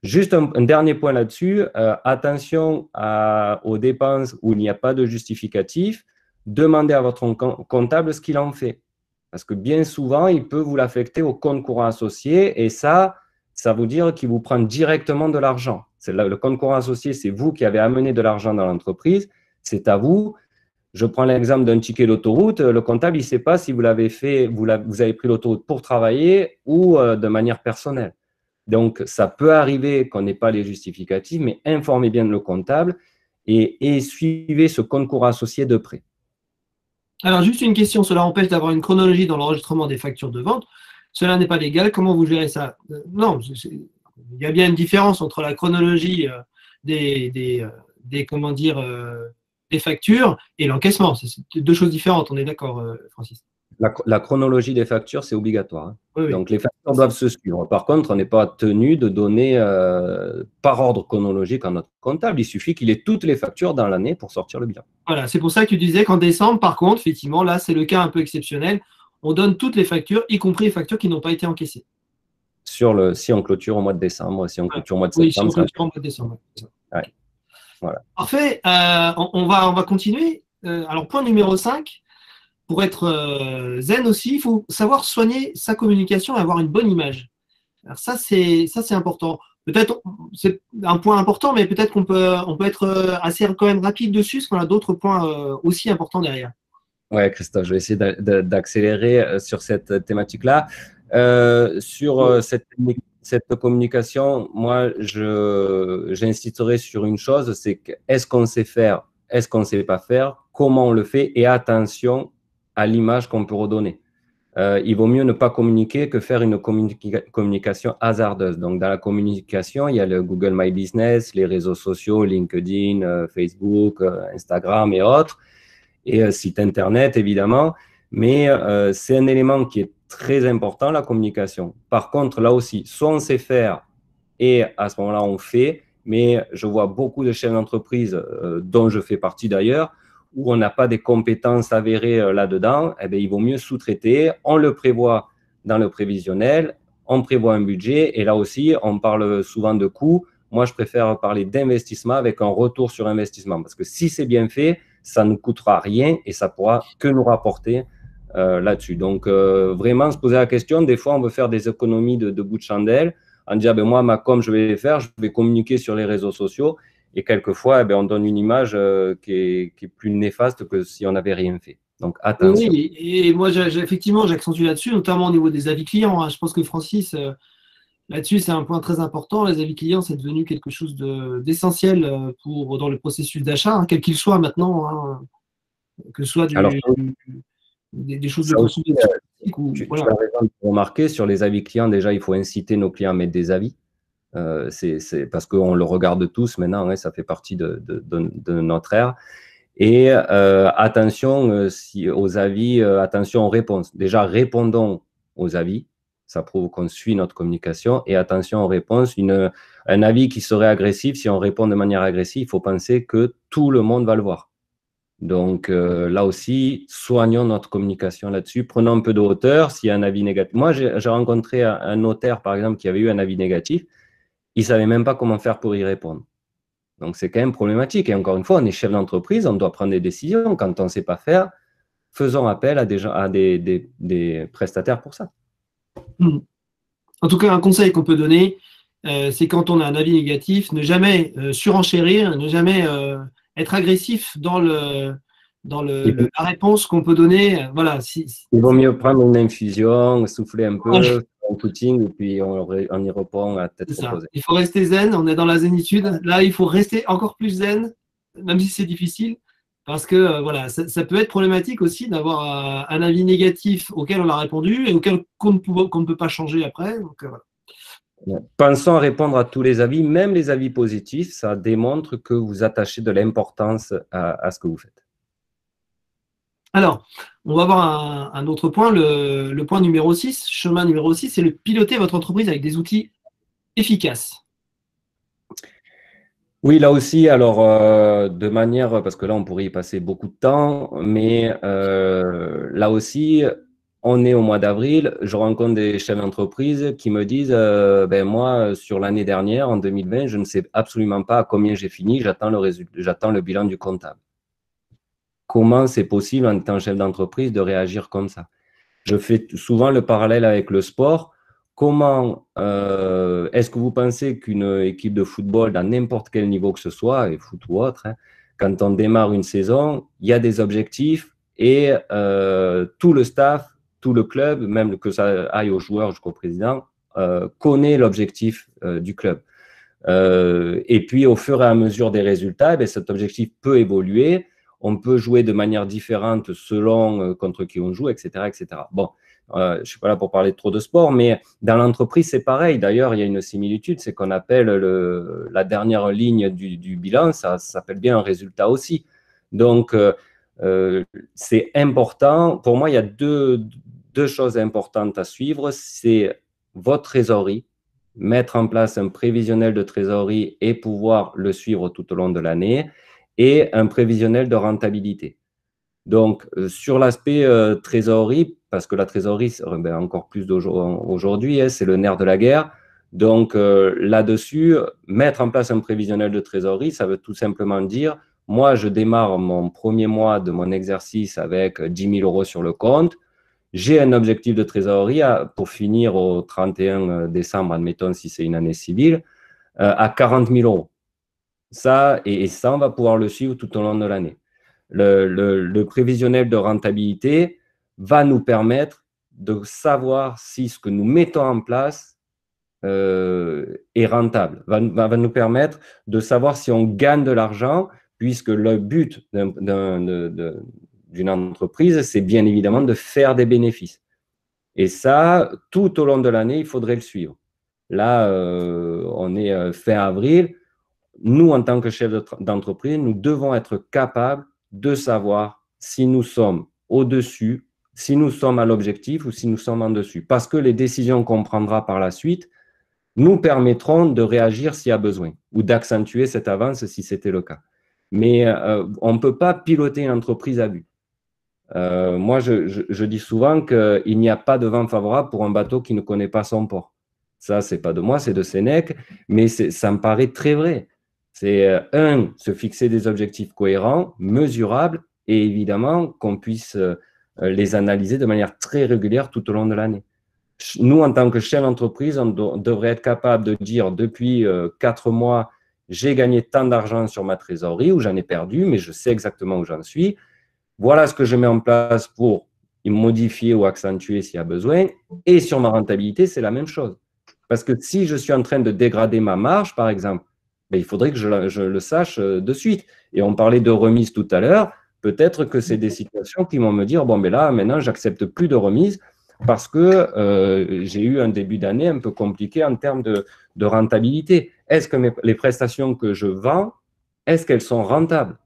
Juste un dernier point là-dessus, attention aux dépenses où il n'y a pas de justificatif, demandez à votre comptable ce qu'il en fait. Parce que bien souvent, il peut vous l'affecter au compte courant associé et ça veut dire qu'il vous prend directement de l'argent. Le compte courant associé, c'est vous qui avez amené de l'argent dans l'entreprise, c'est à vous. Je prends l'exemple d'un ticket d'autoroute. Le comptable, il ne sait pas si vous l'avez fait, vous avez pris l'autoroute pour travailler ou de manière personnelle. Donc, ça peut arriver qu'on n'ait pas les justificatifs, mais informez bien le comptable et suivez ce compte courant associé de près. Alors, juste une question. Cela empêche d'avoir une chronologie dans l'enregistrement des factures de vente. Cela n'est pas légal. Comment vous gérez ça? Non, il y a bien une différence entre la chronologie des factures et l'encaissement. C'est 2 choses différentes. On est d'accord, Francis? La chronologie des factures, c'est obligatoire. Hein. Oui. Donc, les factures doivent se suivre. Par contre, on n'est pas tenu de donner par ordre chronologique à notre comptable. Il suffit qu'il ait toutes les factures dans l'année pour sortir le bilan. Voilà, c'est pour ça que tu disais qu'en décembre, par contre, effectivement, là, c'est le cas un peu exceptionnel. On donne toutes les factures, y compris les factures qui n'ont pas été encaissées. Si on clôture au mois de décembre, si on clôture au mois de septembre. Oui, si on clôture au mois de décembre. Ouais. Voilà. Parfait. On va continuer. Alors, point numéro 5. Pour être zen aussi, il faut savoir soigner sa communication et avoir une bonne image. Alors ça, c'est important. Peut-être, c'est un point important, mais peut-être qu'on peut être assez quand même rapide dessus, parce qu'on a d'autres points aussi importants derrière. Ouais, Christophe, je vais essayer d'accélérer sur cette thématique-là. Sur cette communication, moi, j'insisterai sur une chose, c'est que est-ce qu'on sait faire, est-ce qu'on ne sait pas faire, comment on le fait, et attention à l'image qu'on peut redonner. Il vaut mieux ne pas communiquer que faire une communication hasardeuse. Donc, dans la communication, il y a le Google My Business, les réseaux sociaux, LinkedIn, Facebook, Instagram et autres, et site Internet, évidemment. Mais c'est un élément qui est très important, la communication. Par contre, là aussi, soit on sait faire et à ce moment-là, on fait, mais je vois beaucoup de chefs d'entreprise, dont je fais partie d'ailleurs, où on n'a pas des compétences avérées là-dedans, eh bien, il vaut mieux sous-traiter. On le prévoit dans le prévisionnel, on prévoit un budget, et là aussi, on parle souvent de coûts. Moi, je préfère parler d'investissement avec un retour sur investissement. Parce que si c'est bien fait, ça ne coûtera rien et ça pourra que nous rapporter là-dessus. Donc, vraiment, se poser la question, des fois, on veut faire des économies de bout de chandelle en disant, ben, moi, ma com, je vais les faire, je vais communiquer sur les réseaux sociaux. Et quelquefois, eh ben, on donne une image qui est plus néfaste que si on n'avait rien fait. Donc, attention. Oui, et moi, effectivement, j'accentue là-dessus, notamment au niveau des avis clients, hein. Je pense que Francis, là-dessus, c'est un point très important. Les avis clients, c'est devenu quelque chose d'essentiel dans le processus d'achat, hein, quel qu'il soit maintenant, hein, que ce soit Alors, des choses de ça aussi, consommation ou tu voilà. as raison de remarquer, sur les avis clients, déjà, il faut inciter nos clients à mettre des avis. C'est parce qu'on le regarde tous maintenant, hein, ça fait partie de notre ère. Et attention aux avis, attention aux réponses. Déjà, répondons aux avis. Ça prouve qu'on suit notre communication. Et attention aux réponses. Un avis qui serait agressif, si on répond de manière agressive, il faut penser que tout le monde va le voir. Donc là aussi, soignons notre communication là-dessus. Prenons un peu de hauteur s'il y a un avis négatif. Moi, j'ai rencontré un notaire, par exemple, qui avait eu un avis négatif. Il ne savait même pas comment faire pour y répondre. Donc, c'est quand même problématique. Et encore une fois, on est chef d'entreprise, on doit prendre des décisions. Quand on ne sait pas faire, faisons appel à des prestataires pour ça. En tout cas, un conseil qu'on peut donner, c'est quand on a un avis négatif, ne jamais surenchérir, ne jamais être agressif dans la réponse qu'on peut donner. Voilà. Il vaut mieux prendre une infusion, souffler un peu, un footing, et puis on y répond à tête C'est ça. reposée. Il faut rester zen, on est dans la zénitude. Là, il faut rester encore plus zen, même si c'est difficile, parce que voilà, ça peut être problématique aussi d'avoir un avis négatif auquel on a répondu et auquel qu'on ne peut pas changer après. Donc, voilà. Pensons à répondre à tous les avis, même les avis positifs. Ça démontre que vous attachez de l'importance à ce que vous faites. Alors, on va voir un autre point, le point numéro 6, chemin numéro 6, c'est le piloter votre entreprise avec des outils efficaces. Oui, là aussi, alors de manière, parce que là on pourrait y passer beaucoup de temps, mais là aussi, on est au mois d'avril, je rencontre des chefs d'entreprise qui me disent, ben moi, sur l'année dernière, en 2020, je ne sais absolument pas à combien j'ai fini, j'attends le bilan du comptable. Comment c'est possible en tant que chef d'entreprise de réagir comme ça? Je fais souvent le parallèle avec le sport. Comment est-ce que vous pensez qu'une équipe de football, dans n'importe quel niveau que ce soit, et foot ou autre, hein, quand on démarre une saison, il y a des objectifs et tout le staff, tout le club, même que ça aille aux joueurs jusqu'au président, connaît l'objectif du club. Et puis, au fur et à mesure des résultats, eh cet objectif peut évoluer. On peut jouer de manière différente selon contre qui on joue, etc., etc. Bon, je ne suis pas là pour parler trop de sport, mais dans l'entreprise, c'est pareil. D'ailleurs, il y a une similitude, c'est qu'on appelle la dernière ligne du bilan, ça s'appelle bien un résultat aussi. Donc, c'est important. Pour moi, il y a deux choses importantes à suivre. C'est votre trésorerie, mettre en place un prévisionnel de trésorerie et pouvoir le suivre tout au long de l'année, et un prévisionnel de rentabilité. Donc, sur l'aspect trésorerie, parce que la trésorerie, ben, encore plus aujourd'hui, hein, c'est le nerf de la guerre. Donc, là-dessus, mettre en place un prévisionnel de trésorerie, ça veut tout simplement dire, moi, je démarre mon premier mois de mon exercice avec 10 000 euros sur le compte. J'ai un objectif de trésorerie pour finir au 31 décembre, admettons, si c'est une année civile, à 40 000 euros. Ça, et ça, on va pouvoir le suivre tout au long de l'année. Le prévisionnel de rentabilité va nous permettre de savoir si ce que nous mettons en place est rentable, va nous permettre de savoir si on gagne de l'argent, puisque le but d'une entreprise, c'est bien évidemment de faire des bénéfices. Et ça, tout au long de l'année, il faudrait le suivre. Là, on est fin avril. Nous, en tant que chef d'entreprise, nous devons être capables de savoir si nous sommes au-dessus, si nous sommes à l'objectif ou si nous sommes en dessus. Parce que les décisions qu'on prendra par la suite nous permettront de réagir s'il y a besoin ou d'accentuer cette avance si c'était le cas. Mais on ne peut pas piloter une entreprise à vue. Moi, je dis souvent qu'il n'y a pas de vent favorable pour un bateau qui ne connaît pas son port. Ça, c'est pas de moi, c'est de Sénèque, mais ça me paraît très vrai. C'est se fixer des objectifs cohérents, mesurables, et évidemment qu'on puisse les analyser de manière très régulière tout au long de l'année. Nous, en tant que chef d'entreprise, on devrait être capable de dire depuis 4 mois, j'ai gagné tant d'argent sur ma trésorerie ou j'en ai perdu, mais je sais exactement où j'en suis. Voilà ce que je mets en place pour modifier ou accentuer s'il y a besoin. Et sur ma rentabilité, c'est la même chose. Parce que si je suis en train de dégrader ma marge, par exemple, ben, il faudrait que je le sache de suite. Et on parlait de remise tout à l'heure. Peut-être que c'est des situations qui vont me dire, bon, mais là, maintenant, j'accepte plus de remise parce que j'ai eu un début d'année un peu compliqué en termes de rentabilité. Est-ce que les prestations que je vends, est-ce qu'elles sont rentables?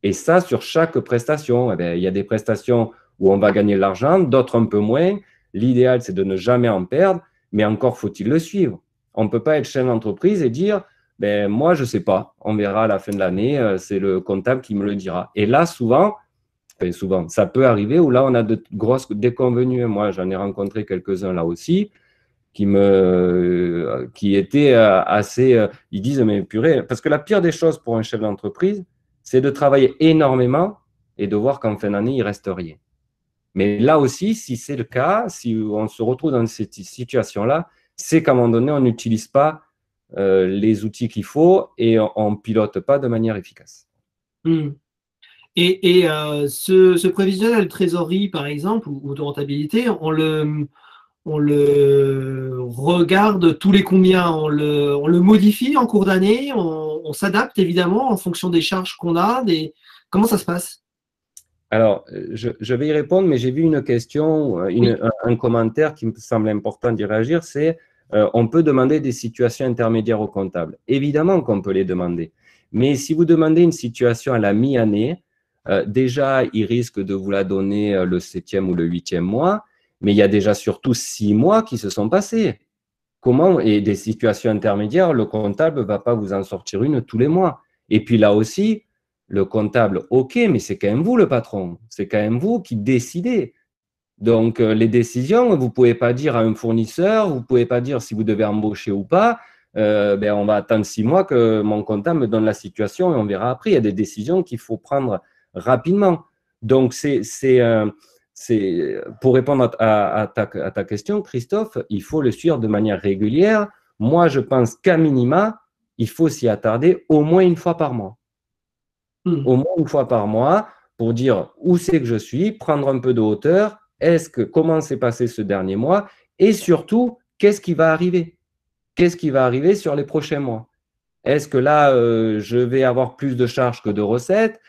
Et ça, sur chaque prestation, eh bien, il y a des prestations où on va gagner de l'argent, d'autres un peu moins. L'idéal, c'est de ne jamais en perdre, mais encore faut-il le suivre. On ne peut pas être chef d'entreprise et dire, ben, moi, je ne sais pas, on verra à la fin de l'année, c'est le comptable qui me le dira. Et là, souvent, ça peut arriver où là, on a de grosses déconvenues. Moi, j'en ai rencontré quelques-uns là aussi qui étaient assez. Ils disent, mais purée, parce que la pire des choses pour un chef d'entreprise, c'est de travailler énormément et de voir qu'en fin d'année, il ne reste rien. Mais là aussi, si c'est le cas, si on se retrouve dans cette situation-là, c'est qu'à un moment donné, on n'utilise pas les outils qu'il faut et on ne pilote pas de manière efficace. Et ce prévisionnel de trésorerie, par exemple, ou de rentabilité, on le regarde tous les combien, on le modifie en cours d'année, on s'adapte évidemment en fonction des charges qu'on a. Comment ça se passe? Alors, je vais y répondre, mais j'ai vu une question, un commentaire qui me semble important d'y réagir, c'est on peut demander des situations intermédiaires au comptable. Évidemment qu'on peut les demander, mais si vous demandez une situation à la mi-année, déjà, il risque de vous la donner le 7e ou le 8e mois, mais il y a déjà surtout 6 mois qui se sont passés. Comment, et des situations intermédiaires, le comptable ne va pas vous en sortir une tous les mois. Et puis là aussi, le comptable, OK, mais c'est quand même vous le patron. C'est quand même vous qui décidez. Donc, les décisions, vous ne pouvez pas dire à un fournisseur, vous ne pouvez pas dire si vous devez embaucher ou pas. Ben, on va attendre 6 mois que mon comptable me donne la situation et on verra après. Il y a des décisions qu'il faut prendre rapidement. Donc, pour répondre à ta question, Christophe, il faut le suivre de manière régulière. Moi, je pense qu'à minima, il faut s'y attarder au moins une fois par mois. Au moins une fois par mois pour dire où c'est que je suis, prendre un peu de hauteur, comment s'est passé ce dernier mois et surtout, qu'est-ce qui va arriver? Qu'est-ce qui va arriver sur les prochains mois? Est-ce que là, je vais avoir plus de charges que de recettes?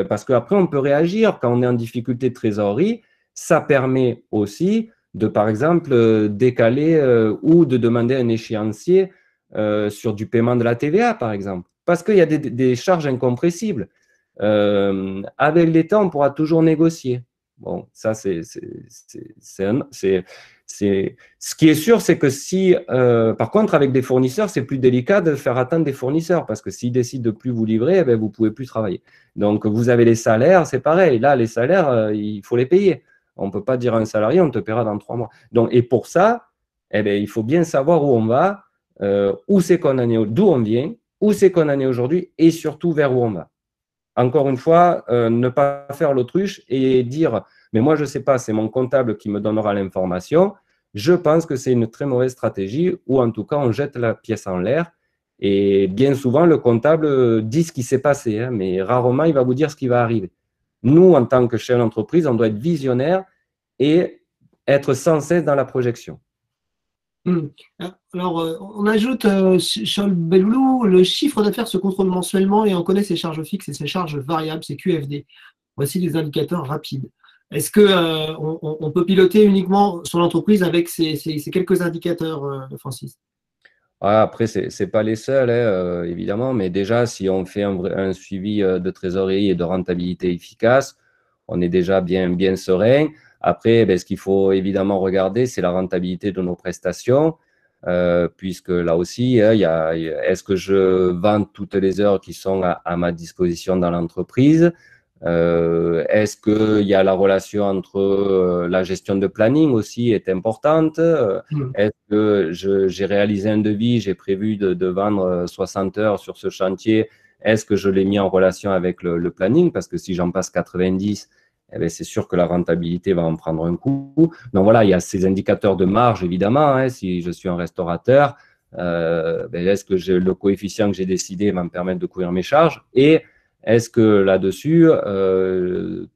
Parce qu'après, on peut réagir quand on est en difficulté de trésorerie. Ça permet aussi de, par exemple, décaler ou de demander un échéancier sur du paiement de la TVA, par exemple. Parce qu'il y a des charges incompressibles. Avec l'État, on pourra toujours négocier. Bon, ça, ce qui est sûr, c'est que si, par contre, avec des fournisseurs, c'est plus délicat de faire attendre des fournisseurs parce que s'ils décident de plus vous livrer, eh bien, vous ne pouvez plus travailler. Donc, vous avez les salaires, c'est pareil. Là, les salaires, il faut les payer. On ne peut pas dire à un salarié, on te paiera dans 3 mois. Donc, et pour ça, eh bien, il faut bien savoir où on va, où c'est qu'on en est, d'où on vient, où c'est qu'on en est aujourd'hui et surtout vers où on va. Encore une fois, ne pas faire l'autruche et dire « mais moi, je ne sais pas, c'est mon comptable qui me donnera l'information ». Je pense que c'est une très mauvaise stratégie ou en tout cas, on jette la pièce en l'air. Et bien souvent, le comptable dit ce qui s'est passé, hein, mais rarement, il va vous dire ce qui va arriver. Nous, en tant que chef d'entreprise, on doit être visionnaire et être sans cesse dans la projection. Alors, on ajoute sur le Belloulou, le chiffre d'affaires se contrôle mensuellement et on connaît ses charges fixes et ses charges variables, c'est QFD. Voici des indicateurs rapides. Est-ce qu'on peut piloter uniquement son entreprise avec ces quelques indicateurs, Francis? Après, ce n'est pas les seuls, hein, évidemment, mais déjà, si on fait un suivi de trésorerie et de rentabilité efficace, on est déjà bien serein. Après, ce qu'il faut évidemment regarder, c'est la rentabilité de nos prestations, puisque là aussi, hein, est-ce que je vends toutes les heures qui sont à ma disposition dans l'entreprise? Est-ce qu'il y a la relation entre la gestion de planning aussi est importante? Est-ce que j'ai réalisé un devis, j'ai prévu de vendre 60 heures sur ce chantier? Est-ce que je l'ai mis en relation avec le planning? Parce que si j'en passe 90, eh bien, c'est sûr que la rentabilité va en prendre un coup. Donc voilà, il y a ces indicateurs de marge, évidemment. Hein, si je suis un restaurateur, est-ce que le coefficient que j'ai décidé va me permettre de couvrir mes charges? Et est-ce que là-dessus,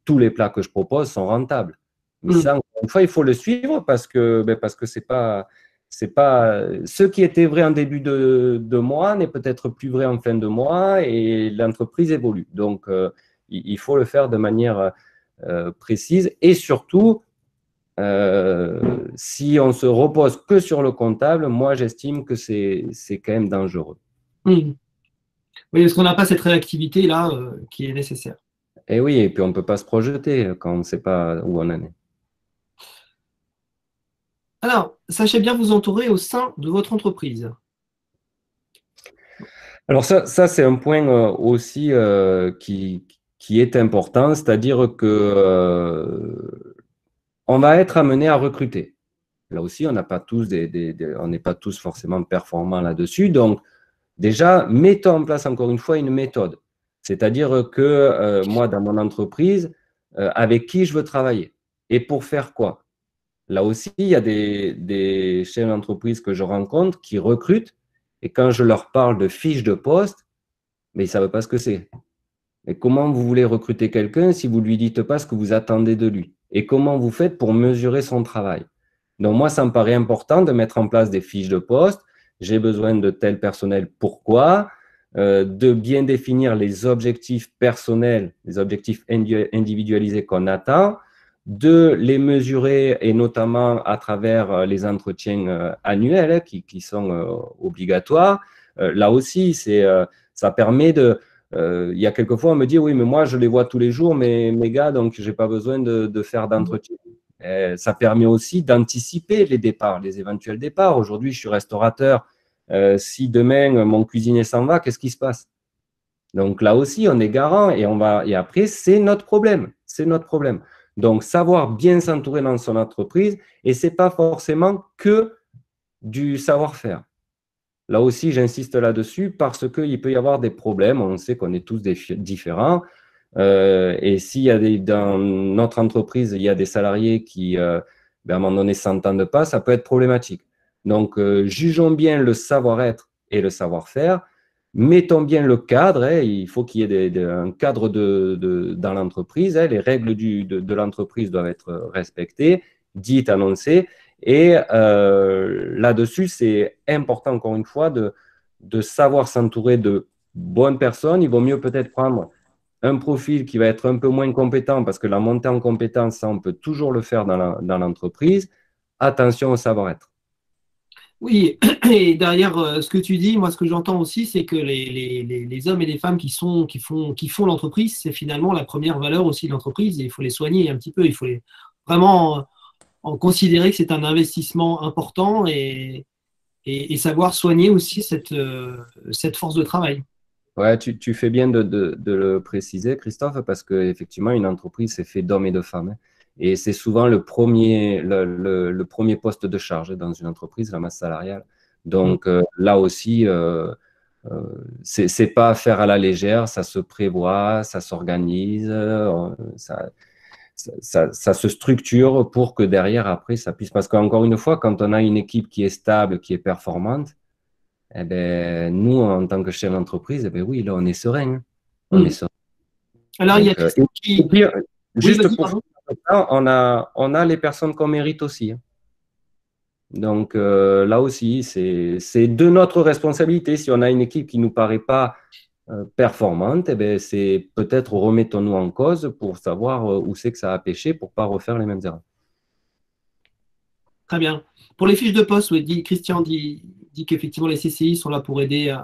tous les plats que je propose sont rentables? Mais ça, encore une fois, il faut le suivre parce que c'est pas ce qui était vrai en début de mois n'est peut-être plus vrai en fin de mois et l'entreprise évolue. Donc, il faut le faire de manière précise et surtout, si on se repose que sur le comptable, moi, j'estime que c'est quand même dangereux. Oui, parce qu'on n'a pas cette réactivité-là qui est nécessaire. Et oui, et puis on ne peut pas se projeter quand on ne sait pas où on en est. Alors, sachez bien vous entourer au sein de votre entreprise. Alors ça c'est un point aussi qui est important, c'est-à-dire que on va être amené à recruter. Là aussi, on n'a pas tous on n'est pas tous forcément performants là-dessus. Donc, déjà, mettons en place encore une fois une méthode. C'est-à-dire que moi, dans mon entreprise, avec qui je veux travailler et pour faire quoi? Là aussi, il y a des chefs d'entreprise que je rencontre qui recrutent et quand je leur parle de fiches de poste, mais ils ne savent pas ce que c'est. Et comment vous voulez recruter quelqu'un si vous ne lui dites pas ce que vous attendez de lui? Et comment vous faites pour mesurer son travail? Donc, moi, ça me paraît important de mettre en place des fiches de poste. J'ai besoin de tel personnel. Pourquoi? De bien définir les objectifs personnels, les objectifs individualisés qu'on attend, de les mesurer et notamment à travers les entretiens annuels qui sont obligatoires. Là aussi, ça permet de… il y a quelquefois, on me dit, oui, mais moi, je les vois tous les jours, mes gars, donc je n'ai pas besoin de faire d'entretien. Ça permet aussi d'anticiper les départs, les éventuels départs. Aujourd'hui, je suis restaurateur. Si demain, mon cuisinier s'en va, qu'est-ce qui se passe? Donc là aussi, on est garant et après, c'est notre problème. C'est notre problème. Donc, savoir bien s'entourer dans son entreprise et ce n'est pas forcément que du savoir-faire. Là aussi, j'insiste là-dessus parce qu'il peut y avoir des problèmes. On sait qu'on est tous différents. Et s'il y a dans notre entreprise, il y a des salariés qui, à un moment donné, ne s'entendent pas, ça peut être problématique. Donc, jugeons bien le savoir-être et le savoir-faire. Mettons bien le cadre. Il faut qu'il y ait un cadre dans l'entreprise. Les règles de l'entreprise doivent être respectées, dites, annoncées. Et là-dessus, c'est important, encore une fois, de savoir s'entourer de bonnes personnes. Il vaut mieux peut-être prendre un profil qui va être un peu moins compétent parce que la montée en compétence, ça, on peut toujours le faire dans l'entreprise. Attention au savoir-être. Oui, et derrière ce que tu dis, moi ce que j'entends aussi, c'est que les hommes et les femmes qui font l'entreprise, c'est finalement la première valeur aussi de l'entreprise et il faut les soigner un petit peu, il faut vraiment en considérer que c'est un investissement important et savoir soigner aussi cette force de travail. Ouais, tu fais bien de le préciser, Christophe, parce qu'effectivement, une entreprise, c'est fait d'hommes et de femmes. Et c'est souvent le premier poste de charge dans une entreprise, la masse salariale. Donc là aussi, c'est pas à faire à la légère, ça se prévoit, ça s'organise, ça se structure pour que derrière, après, ça puisse… Parce qu'encore une fois, quand on a une équipe qui est stable, qui est performante, eh ben, nous, en tant que chef d'entreprise, eh ben, oui, là, on est serein. Hein. On est serein. Alors, donc, il y a Christophe qui… Juste oui, pour ça, on a les personnes qu'on mérite aussi. Hein. Donc, là aussi, c'est de notre responsabilité. Si on a une équipe qui ne nous paraît pas performante, eh ben, c'est peut-être remettons-nous en cause pour savoir où c'est que ça a pêché pour ne pas refaire les mêmes erreurs. Très bien. Pour les fiches de poste, oui, Christian dit qu'effectivement les CCI sont là pour aider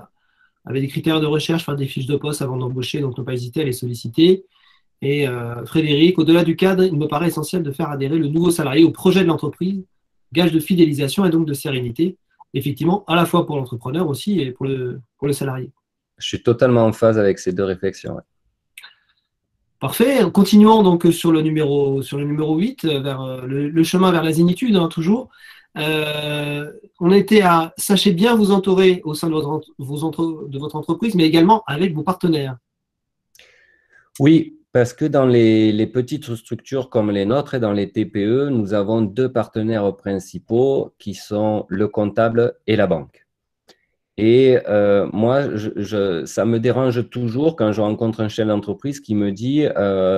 avec des critères de recherche, faire des fiches de poste avant d'embaucher, donc ne pas hésiter à les solliciter. Et Frédéric, au-delà du cadre, il me paraît essentiel de faire adhérer le nouveau salarié au projet de l'entreprise, gage de fidélisation et donc de sérénité, effectivement, à la fois pour l'entrepreneur aussi et pour le salarié. Je suis totalement en phase avec ces deux réflexions. Ouais. Parfait. Continuons donc sur le numéro 8, vers le chemin vers la zénitude, hein, toujours. On était à sachez bien vous entourer au sein de de votre entreprise, mais également avec vos partenaires. Oui, parce que dans les petites structures comme les nôtres et dans les TPE, nous avons deux partenaires principaux qui sont le comptable et la banque. Et moi, ça me dérange toujours quand je rencontre un chef d'entreprise qui me dit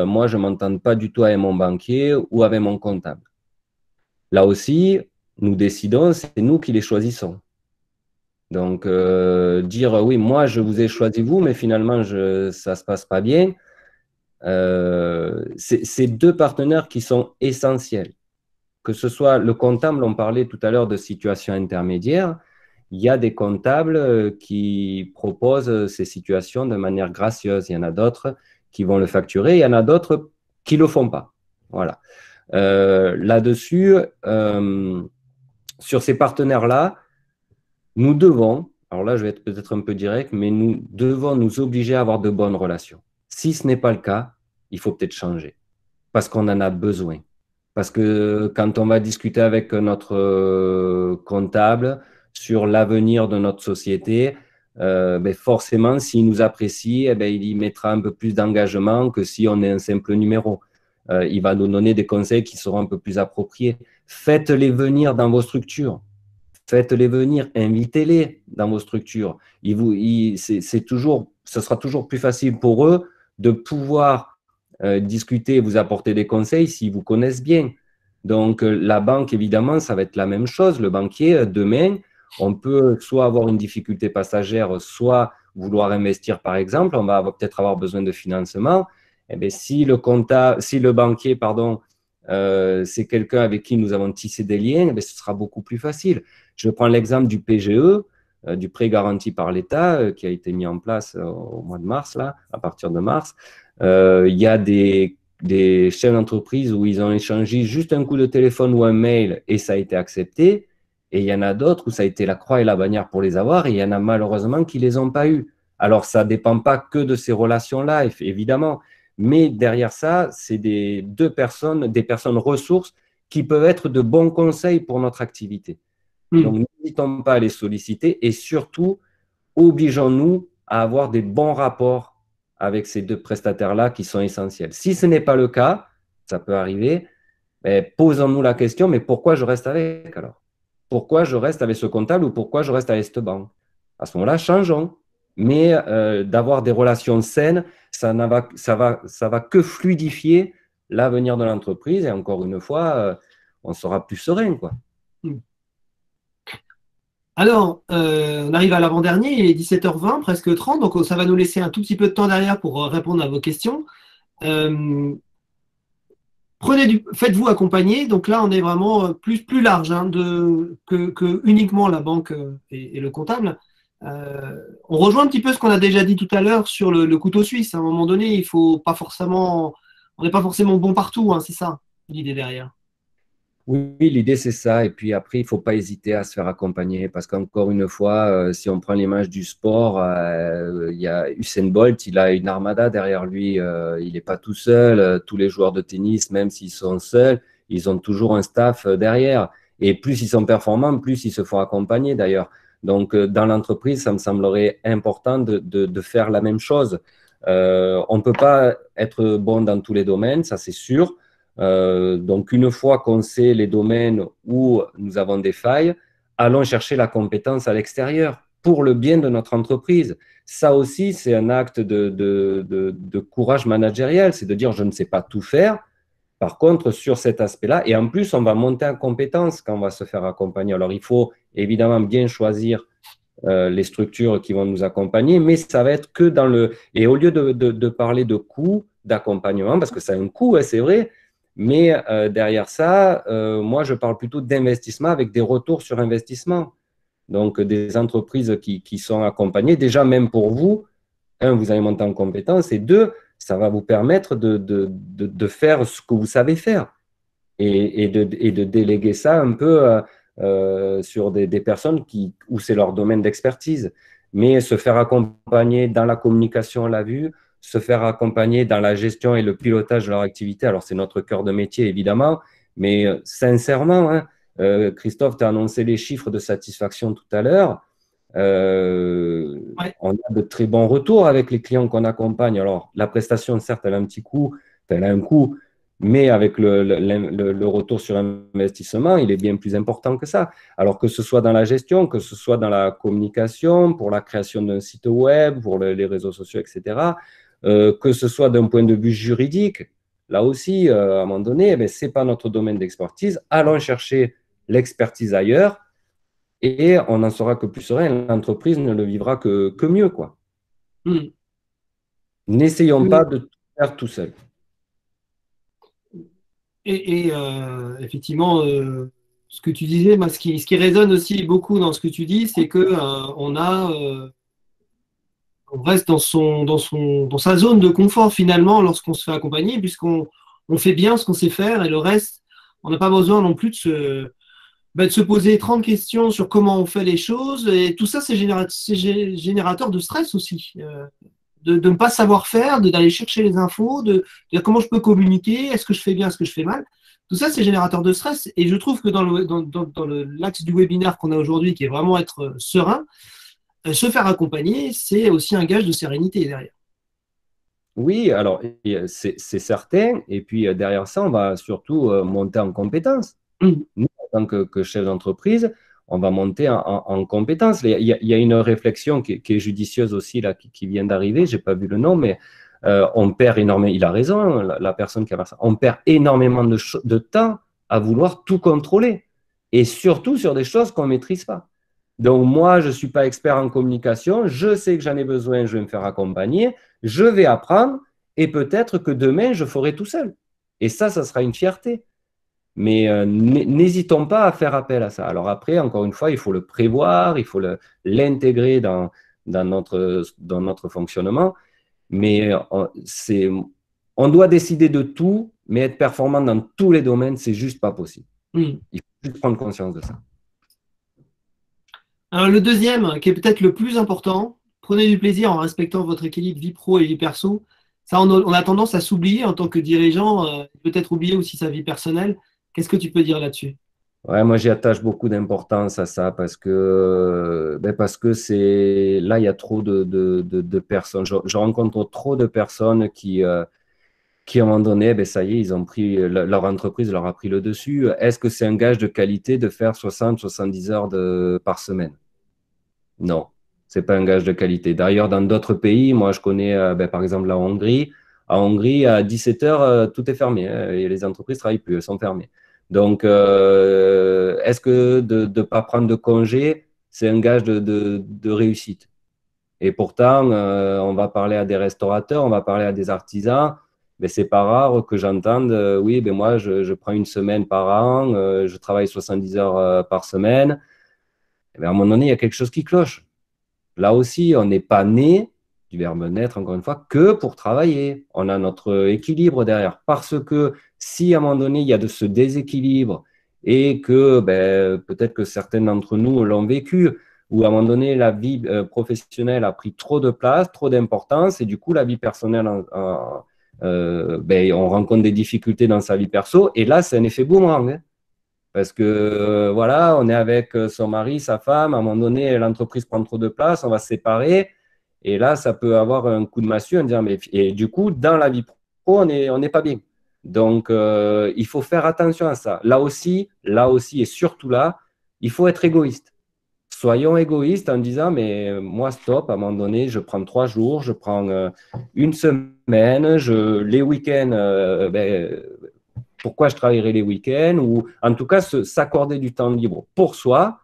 moi, je ne m'entends pas du tout avec mon banquier ou avec mon comptable. Là aussi, nous décidons, c'est nous qui les choisissons. Donc, dire oui, moi, je vous ai choisi vous, mais finalement, ça ne se passe pas bien. C'est deux partenaires qui sont essentiels. Que ce soit le comptable, on parlait tout à l'heure de situation intermédiaire. Il y a des comptables qui proposent ces situations de manière gracieuse. Il y en a d'autres qui vont le facturer. Il y en a d'autres qui ne le font pas. Voilà. Là-dessus, sur ces partenaires-là, nous devons, alors là, je vais être peut-être un peu direct, mais nous devons nous obliger à avoir de bonnes relations. Si ce n'est pas le cas, il faut peut-être changer parce qu'on en a besoin. Parce que quand on va discuter avec notre comptable sur l'avenir de notre société, ben forcément, s'il nous apprécie, eh ben, il y mettra un peu plus d'engagement que si on est un simple numéro. Il va nous donner des conseils qui seront un peu plus appropriés. Faites-les venir dans vos structures. Faites-les venir, invitez-les dans vos structures. Ce sera toujours plus facile pour eux de pouvoir discuter et vous apporter des conseils s'ils vous connaissent bien. Donc, la banque, évidemment, ça va être la même chose. Le banquier, demain, on peut soit avoir une difficulté passagère, soit vouloir investir, par exemple. On va peut-être avoir besoin de financement. Eh bien, si le banquier, pardon, c'est quelqu'un avec qui nous avons tissé des liens, eh bien, ce sera beaucoup plus facile. Je prends l'exemple du PGE, du prêt garanti par l'État, qui a été mis en place au mois de mars, là, à partir de mars. Il y a des chefs d'entreprise où ils ont échangé juste un coup de téléphone ou un mail et ça a été accepté. Et il y en a d'autres où ça a été la croix et la bannière pour les avoir et il y en a malheureusement qui ne les ont pas eus. Alors, ça ne dépend pas que de ces relations-là, évidemment. Mais derrière ça, c'est des personnes ressources qui peuvent être de bons conseils pour notre activité. Donc, n'hésitons pas à les solliciter et surtout, obligeons-nous à avoir des bons rapports avec ces deux prestataires-là qui sont essentiels. Si ce n'est pas le cas, ça peut arriver, posons-nous la question, mais pourquoi je reste avec alors? Pourquoi je reste avec ce comptable ou pourquoi je reste avec cette banque? À ce moment-là, changeons. Mais d'avoir des relations saines, ça va que fluidifier l'avenir de l'entreprise et encore une fois, on sera plus serein, quoi. Alors, on arrive à l'avant-dernier, il est 17h20, presque 30, donc ça va nous laisser un tout petit peu de temps derrière pour répondre à vos questions. Faites-vous accompagner, donc là on est vraiment plus large hein, que uniquement la banque et le comptable. On rejoint un petit peu ce qu'on a déjà dit tout à l'heure sur le couteau suisse. À un moment donné, on n'est pas forcément bon partout, hein, c'est ça l'idée derrière. Oui, l'idée c'est ça. Et puis après, il ne faut pas hésiter à se faire accompagner parce qu'encore une fois, si on prend l'image du sport, il y a Usain Bolt, il a une armada derrière lui. Il n'est pas tout seul. Tous les joueurs de tennis, même s'ils sont seuls, ils ont toujours un staff derrière. Et plus ils sont performants, plus ils se font accompagner d'ailleurs. Donc, dans l'entreprise, ça me semblerait important de faire la même chose. On ne peut pas être bon dans tous les domaines, ça c'est sûr. Donc, une fois qu'on sait les domaines où nous avons des failles, allons chercher la compétence à l'extérieur pour le bien de notre entreprise. Ça aussi, c'est un acte de courage managériel, c'est de dire je ne sais pas tout faire. Par contre, sur cet aspect-là, et en plus, on va monter en compétence quand on va se faire accompagner. Alors, il faut évidemment bien choisir les structures qui vont nous accompagner, mais ça va être que dans le… Et au lieu de parler de coûts d'accompagnement, parce que ça a un coût, hein, c'est vrai, mais derrière ça, moi, je parle plutôt d'investissement avec des retours sur investissement. Donc, des entreprises qui sont accompagnées, déjà même pour vous, un, vous allez monter en compétence, et deux, ça va vous permettre de faire ce que vous savez faire et de déléguer ça un peu sur des personnes où c'est leur domaine d'expertise. Mais se faire accompagner dans la communication, on l'a vu, se faire accompagner dans la gestion et le pilotage de leur activité. Alors, c'est notre cœur de métier, évidemment, mais sincèrement, hein, Christophe, tu as annoncé les chiffres de satisfaction tout à l'heure. Ouais. On a de très bons retours avec les clients qu'on accompagne. Alors, la prestation, certes, elle a un petit coût, elle a un coût, mais avec le retour sur investissement, il est bien plus important que ça. Alors que ce soit dans la gestion, que ce soit dans la communication, pour la création d'un site web, pour les réseaux sociaux, etc., que ce soit d'un point de vue juridique, là aussi, à un moment donné, eh ce n'est pas notre domaine d'expertise. Allons chercher l'expertise ailleurs et on n'en sera que plus serein. L'entreprise ne le vivra que mieux, quoi. Mm. N'essayons pas de tout faire tout seul. Effectivement, ce que tu disais, moi, ce qui résonne aussi beaucoup dans ce que tu dis, c'est que on reste dans sa zone de confort finalement lorsqu'on se fait accompagner, on fait bien ce qu'on sait faire et le reste, on n'a pas besoin non plus de se poser 30 questions sur comment on fait les choses. Et tout ça, c'est générateur de stress aussi. De ne pas savoir faire, d'aller chercher les infos, de dire comment je peux communiquer, est-ce que je fais bien, est-ce que je fais mal. Tout ça, c'est générateur de stress. Et je trouve que dans l'axe du webinaire qu'on a aujourd'hui, qui est vraiment être serein, se faire accompagner, c'est aussi un gage de sérénité derrière. Oui, alors c'est certain. Et puis derrière ça, on va surtout monter en compétences. Mmh. Nous, en tant que chef d'entreprise, on va monter en compétences. Il y a une réflexion qui est judicieuse aussi, là, qui vient d'arriver. Je n'ai pas vu le nom, mais on perd énormément. Il a raison, la personne qui a fait ça. On perd énormément de temps à vouloir tout contrôler. Et surtout sur des choses qu'on ne maîtrise pas. Donc, moi, je ne suis pas expert en communication. Je sais que j'en ai besoin, je vais me faire accompagner. Je vais apprendre et peut-être que demain, je ferai tout seul. Et ça sera une fierté. Mais n'hésitons pas à faire appel à ça. Alors après, encore une fois, il faut le prévoir, il faut l'intégrer dans notre fonctionnement. Mais on doit décider de tout, mais être performant dans tous les domaines, c'est juste pas possible. Mmh. Il faut juste prendre conscience de ça. Alors, le deuxième, qui est peut-être le plus important, prenez du plaisir en respectant votre équilibre vie pro et vie perso. Ça, on a tendance à s'oublier en tant que dirigeant, peut-être oublier aussi sa vie personnelle. Qu'est-ce que tu peux dire là-dessus? Ouais, moi, j'y attache beaucoup d'importance à ça parce que là, il y a trop de personnes. Je rencontre trop de personnes qui, à un moment donné, ben, ça y est, ils ont pris, leur entreprise leur a pris le dessus. Est-ce que c'est un gage de qualité de faire 60-70 heures par semaine? Non, c'est pas un gage de qualité. D'ailleurs, dans d'autres pays, moi, je connais, par exemple, la Hongrie. En Hongrie, à 17 heures, tout est fermé, hein, et les entreprises ne travaillent plus, elles sont fermées. Donc, est-ce que de ne pas prendre de congé, c'est un gage de réussite? Et pourtant, on va parler à des restaurateurs, on va parler à des artisans, mais c'est pas rare que j'entende, oui, ben moi, je prends une semaine par an, je travaille 70 heures par semaine. Et bien, à un moment donné, il y a quelque chose qui cloche. Là aussi, on n'est pas né, du verbe naître, encore une fois, que pour travailler. On a notre équilibre derrière. Parce que si à un moment donné, il y a de ce déséquilibre et que peut-être que certains d'entre nous l'ont vécu, ou à un moment donné, la vie professionnelle a pris trop de place, trop d'importance, et du coup, la vie personnelle, on rencontre des difficultés dans sa vie perso, et là, c'est un effet boomerang. Hein. Parce que voilà, on est avec son mari, sa femme, à un moment donné, l'entreprise prend trop de place, on va se séparer. Et là, ça peut avoir un coup de massue en disant, et du coup, dans la vie pro, on n'est pas bien. Donc, il faut faire attention à ça. Là aussi, et surtout là, il faut être égoïste. Soyons égoïstes en disant, mais moi, stop, à un moment donné, je prends 3 jours, je prends une semaine, les week-ends, pourquoi je travaillerai les week-ends, ou en tout cas s'accorder du temps libre pour soi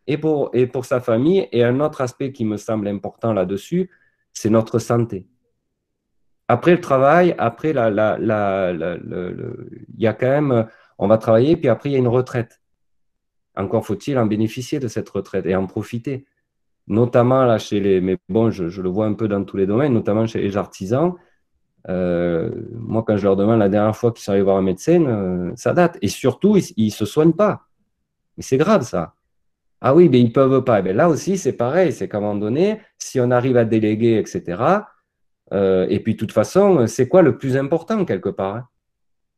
et pour sa famille. Et un autre aspect qui me semble important là-dessus, c'est notre santé. Après le travail, après il y a quand même, on va travailler, puis après il y a une retraite. Encore faut-il en bénéficier de cette retraite et en profiter. Notamment là mais bon, je le vois un peu dans tous les domaines, notamment chez les artisans. Moi, quand je leur demande la dernière fois qu'ils sont allés voir un médecin, ça date. Et surtout, ils ne se soignent pas. Mais c'est grave, ça. Ah oui, mais ils ne peuvent pas. Et bien, là aussi, c'est pareil. C'est qu'à un moment donné, si on arrive à déléguer, etc., Et puis, de toute façon, c'est quoi le plus important quelque part, hein?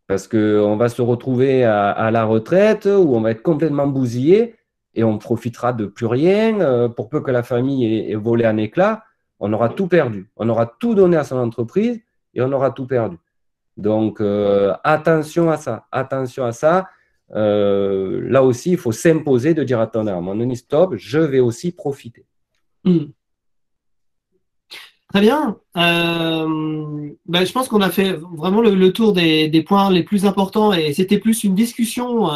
Parce qu'on va se retrouver à la retraite où on va être complètement bousillé et on ne profitera de plus rien. Pour peu que la famille ait volé en éclats, on aura tout perdu. On aura tout donné à son entreprise et on aura tout perdu. Donc, attention à ça. Attention à ça. Là aussi, il faut s'imposer de dire, attendez, à un moment donné, stop, je vais aussi profiter. Très bien. Je pense qu'on a fait vraiment le tour des points les plus importants et c'était plus une discussion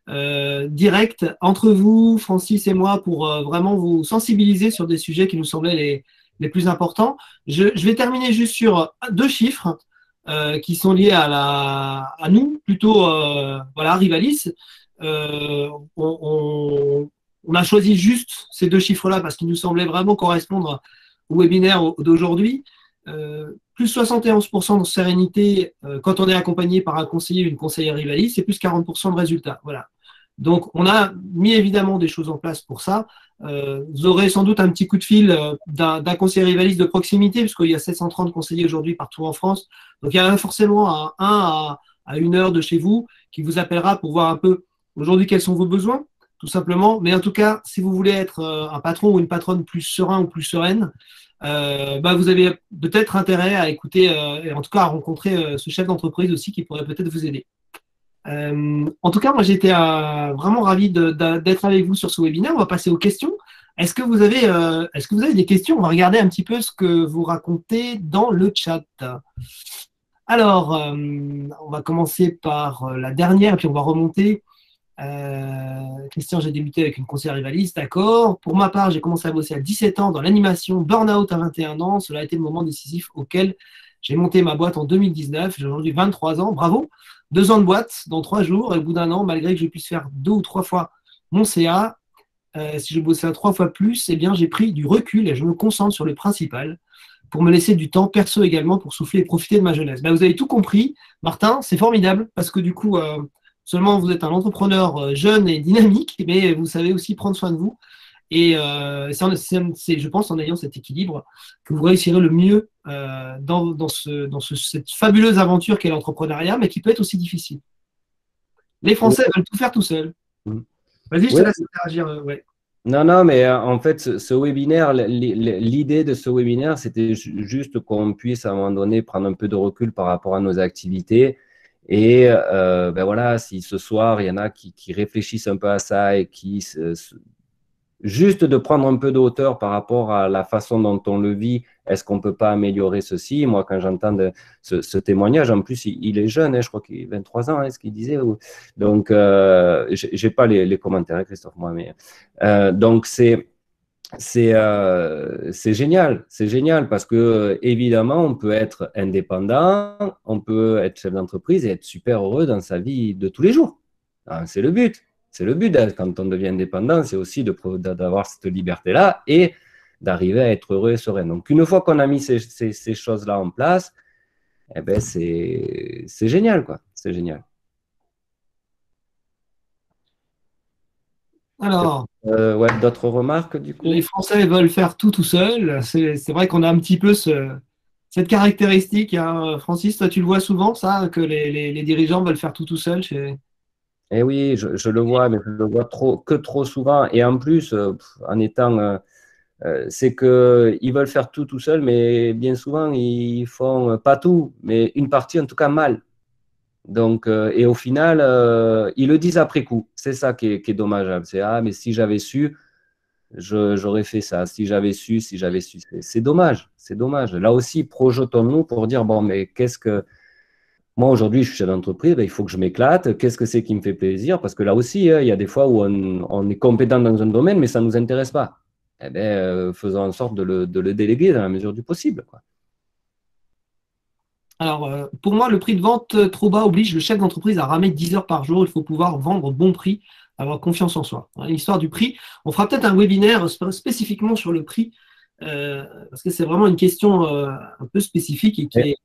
directe entre vous, Francis et moi, pour vraiment vous sensibiliser sur des sujets qui nous semblaient les plus importants. Je vais terminer juste sur deux chiffres qui sont liés à nous, plutôt voilà, Rivalis. On a choisi juste ces deux chiffres-là parce qu'ils nous semblaient vraiment correspondre au webinaire d'aujourd'hui. Plus 71% de sérénité quand on est accompagné par un conseiller ou une conseillère Rivalis, c'est plus 40% de résultats. Voilà. Donc, on a mis évidemment des choses en place pour ça. Vous aurez sans doute un petit coup de fil d'un conseiller Rivalis de proximité, puisqu'il y a 730 conseillers aujourd'hui partout en France. Donc, il y en a forcément à 1 heure de chez vous qui vous appellera pour voir un peu aujourd'hui quels sont vos besoins, tout simplement. Mais en tout cas, si vous voulez être un patron ou une patronne plus serein ou plus sereine, vous avez peut-être intérêt à écouter et en tout cas à rencontrer ce chef d'entreprise aussi qui pourrait peut-être vous aider. En tout cas, moi j'étais vraiment ravi d'être avec vous sur ce webinaire. On va passer aux questions. Est-ce que vous avez des questions? On va regarder un petit peu ce que vous racontez dans le chat. Alors, on va commencer par la dernière et puis on va remonter. Christian, j'ai débuté avec une conseillère Rivalis, d'accord. Pour ma part, j'ai commencé à bosser à 17 ans dans l'animation, burn-out à 21 ans. Cela a été le moment décisif auquel j'ai monté ma boîte en 2019. J'ai aujourd'hui 23 ans, bravo. 2 ans de boîte dans 3 jours. Et au bout d'un an, malgré que je puisse faire 2 ou 3 fois mon CA, si je bossais à 3 fois plus, eh bien, j'ai pris du recul et je me concentre sur le principal pour me laisser du temps perso également pour souffler et profiter de ma jeunesse. Vous avez tout compris, Martin, c'est formidable parce que du coup, seulement vous êtes un entrepreneur jeune et dynamique, mais vous savez aussi prendre soin de vous. Et c'est, je pense, en ayant cet équilibre, que vous réussirez le mieux dans cette fabuleuse aventure qu'est l'entrepreneuriat, mais qui peut être aussi difficile. Les Français veulent tout faire tout seuls. Vas-y, je te laisse interagir. Ouais. Non, mais en fait, ce webinaire, l'idée de ce webinaire, c'était juste qu'on puisse à un moment donné prendre un peu de recul par rapport à nos activités. Et voilà, si ce soir, il y en a qui réfléchissent un peu à ça et qui juste de prendre un peu de hauteur par rapport à la façon dont on le vit, est-ce qu'on ne peut pas améliorer ceci? Moi, quand j'entends ce témoignage, en plus, il est jeune, hein, je crois qu'il a 23 ans, hein, ce qu'il disait. Donc, je n'ai pas les commentaires, hein, Christophe, moi, mais donc c'est génial parce que évidemment, on peut être indépendant, on peut être chef d'entreprise et être super heureux dans sa vie de tous les jours. C'est le but. C'est le but quand on devient indépendant, c'est aussi d'avoir cette liberté-là et d'arriver à être heureux et serein. Donc, une fois qu'on a mis ces choses-là en place, eh ben, c'est génial, quoi. C'est génial. Alors, d'autres remarques, du coup? les Français veulent faire tout seuls. C'est vrai qu'on a un petit peu cette caractéristique, hein. Francis, toi, tu le vois souvent, ça, que les dirigeants veulent faire tout seuls chez... Eh oui, je le vois, mais je le vois trop souvent. Et en plus, en étant, c'est qu'ils veulent faire tout seul, mais bien souvent, ils font pas tout, mais une partie en tout cas mal. Donc, et au final, ils le disent après coup. C'est ça qui est dommageable. C'est, ah, mais si j'avais su, j'aurais fait ça. Si j'avais su. C'est dommage. C'est dommage. Là aussi, projetons-nous pour dire, bon, mais qu'est-ce que moi, aujourd'hui, je suis chef d'entreprise, il faut que je m'éclate. Qu'est-ce que c'est qui me fait plaisir? Parce que là aussi, il y a des fois où on est compétent dans un domaine, mais ça ne nous intéresse pas. Eh bien, faisons en sorte de le déléguer dans la mesure du possible, quoi. Alors, pour moi, le prix de vente trop bas oblige le chef d'entreprise à ramer 10 heures par jour. Il faut pouvoir vendre bon prix, avoir confiance en soi. L'histoire du prix, on fera peut-être un webinaire spécifiquement sur le prix, parce que c'est vraiment une question un peu spécifique et qui est...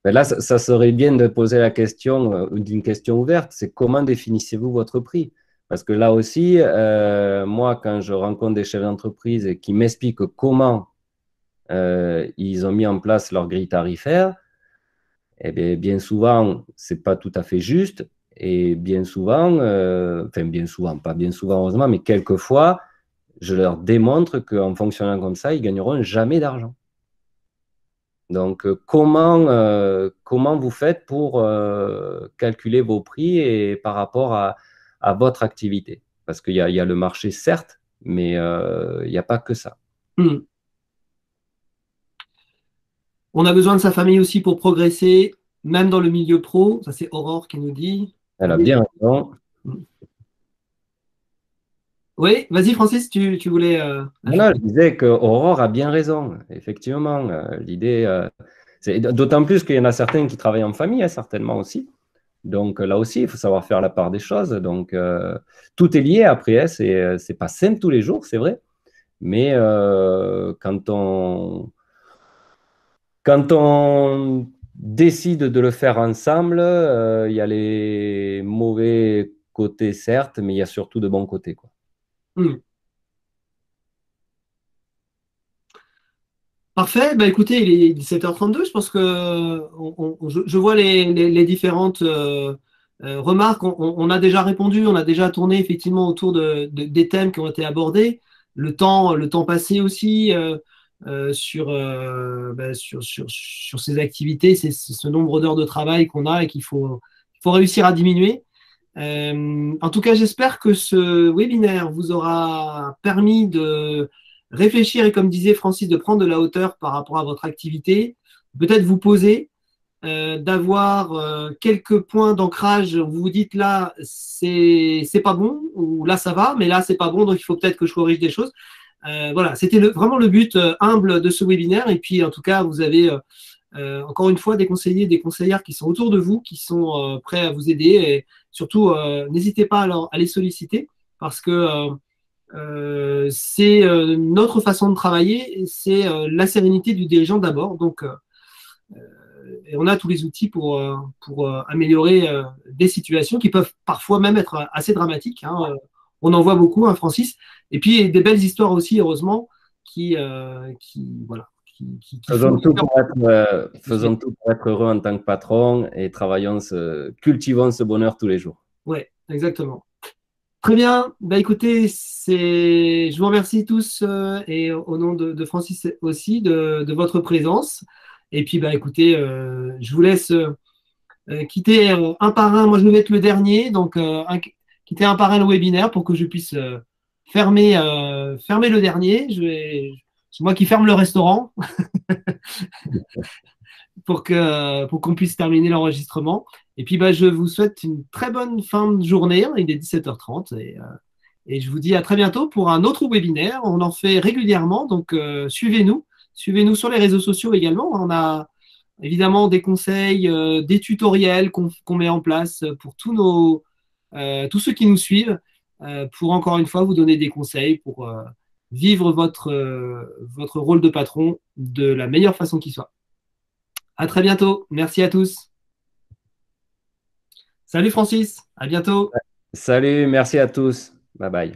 Mais là, ça serait bien de poser la question, d'une question ouverte, c'est comment définissez-vous votre prix? Parce que là aussi, moi, quand je rencontre des chefs d'entreprise qui m'expliquent comment ils ont mis en place leur grille tarifaire. Eh bien, bien souvent, ce n'est pas tout à fait juste. Et bien souvent, enfin bien souvent, pas bien souvent heureusement, mais quelquefois, je leur démontre qu'en fonctionnant comme ça, ils gagneront jamais d'argent. Donc, comment vous faites pour calculer vos prix et par rapport à votre activité? Parce qu'il y a le marché, certes, mais il n'y a pas que ça. Hmm. On a besoin de sa famille aussi pour progresser, même dans le milieu pro. Ça, c'est Aurore qui nous dit. Elle a bien raison. Hmm. Oui, vas-y Francis, tu voulais Voilà, ajouter. je disais que Aurore a bien raison, effectivement. L'idée, c'est d'autant plus qu'il y en a certains qui travaillent en famille, hein, certainement aussi. Donc là aussi, il faut savoir faire la part des choses. Donc tout est lié après, hein, c'est pas simple tous les jours, c'est vrai. Mais quand on décide de le faire ensemble, il y a les mauvais côtés, certes, mais il y a surtout de bons côtés, quoi. Hmm. Parfait, bah écoutez, il est 17h32, je pense que je vois les différentes remarques. On a déjà répondu, on a déjà tourné effectivement autour des thèmes qui ont été abordés, le temps passé aussi sur ces activités, c'est ce nombre d'heures de travail qu'on a et qu'il faut réussir à diminuer. En tout cas, j'espère que ce webinaire vous aura permis de réfléchir et, comme disait Francis, de prendre de la hauteur par rapport à votre activité, peut-être vous poser, d'avoir quelques points d'ancrage. Vous vous dites là, c'est pas bon, ou là ça va, mais là c'est pas bon, donc il faut peut-être que je corrige des choses. Voilà, c'était vraiment le but humble de ce webinaire. Et puis, en tout cas, vous avez encore une fois des conseillers, des conseillères qui sont autour de vous, qui sont prêts à vous aider. Et surtout, n'hésitez pas à les solliciter parce que c'est notre façon de travailler, c'est la sérénité du dirigeant d'abord. Donc, et on a tous les outils pour améliorer des situations qui peuvent parfois même être assez dramatiques, hein. On en voit beaucoup, hein, Francis. Et puis des belles histoires aussi, heureusement, voilà, qui font. Faisons tout pour être heureux en tant que patron et cultivons ce bonheur tous les jours. Ouais, exactement. Très bien. Bah, écoutez, je vous remercie tous et au nom de Francis aussi de votre présence. Et puis, bah, écoutez, je vous laisse quitter un par un. Moi, je vais être le dernier, donc quitter un par un le webinaire pour que je puisse fermer le dernier. C'est moi qui ferme le restaurant pour qu'on puisse terminer l'enregistrement. Et puis, bah, je vous souhaite une très bonne fin de journée. Il est 17h30 et je vous dis à très bientôt pour un autre webinaire. On en fait régulièrement, donc suivez-nous. Suivez-nous sur les réseaux sociaux également. On a évidemment des conseils, des tutoriels qu'on met en place pour tous ceux qui nous suivent, pour encore une fois vous donner des conseils pour vivre votre rôle de patron de la meilleure façon qui soit. À très bientôt. Merci à tous. Salut Francis. À bientôt. Salut, merci à tous. Bye bye.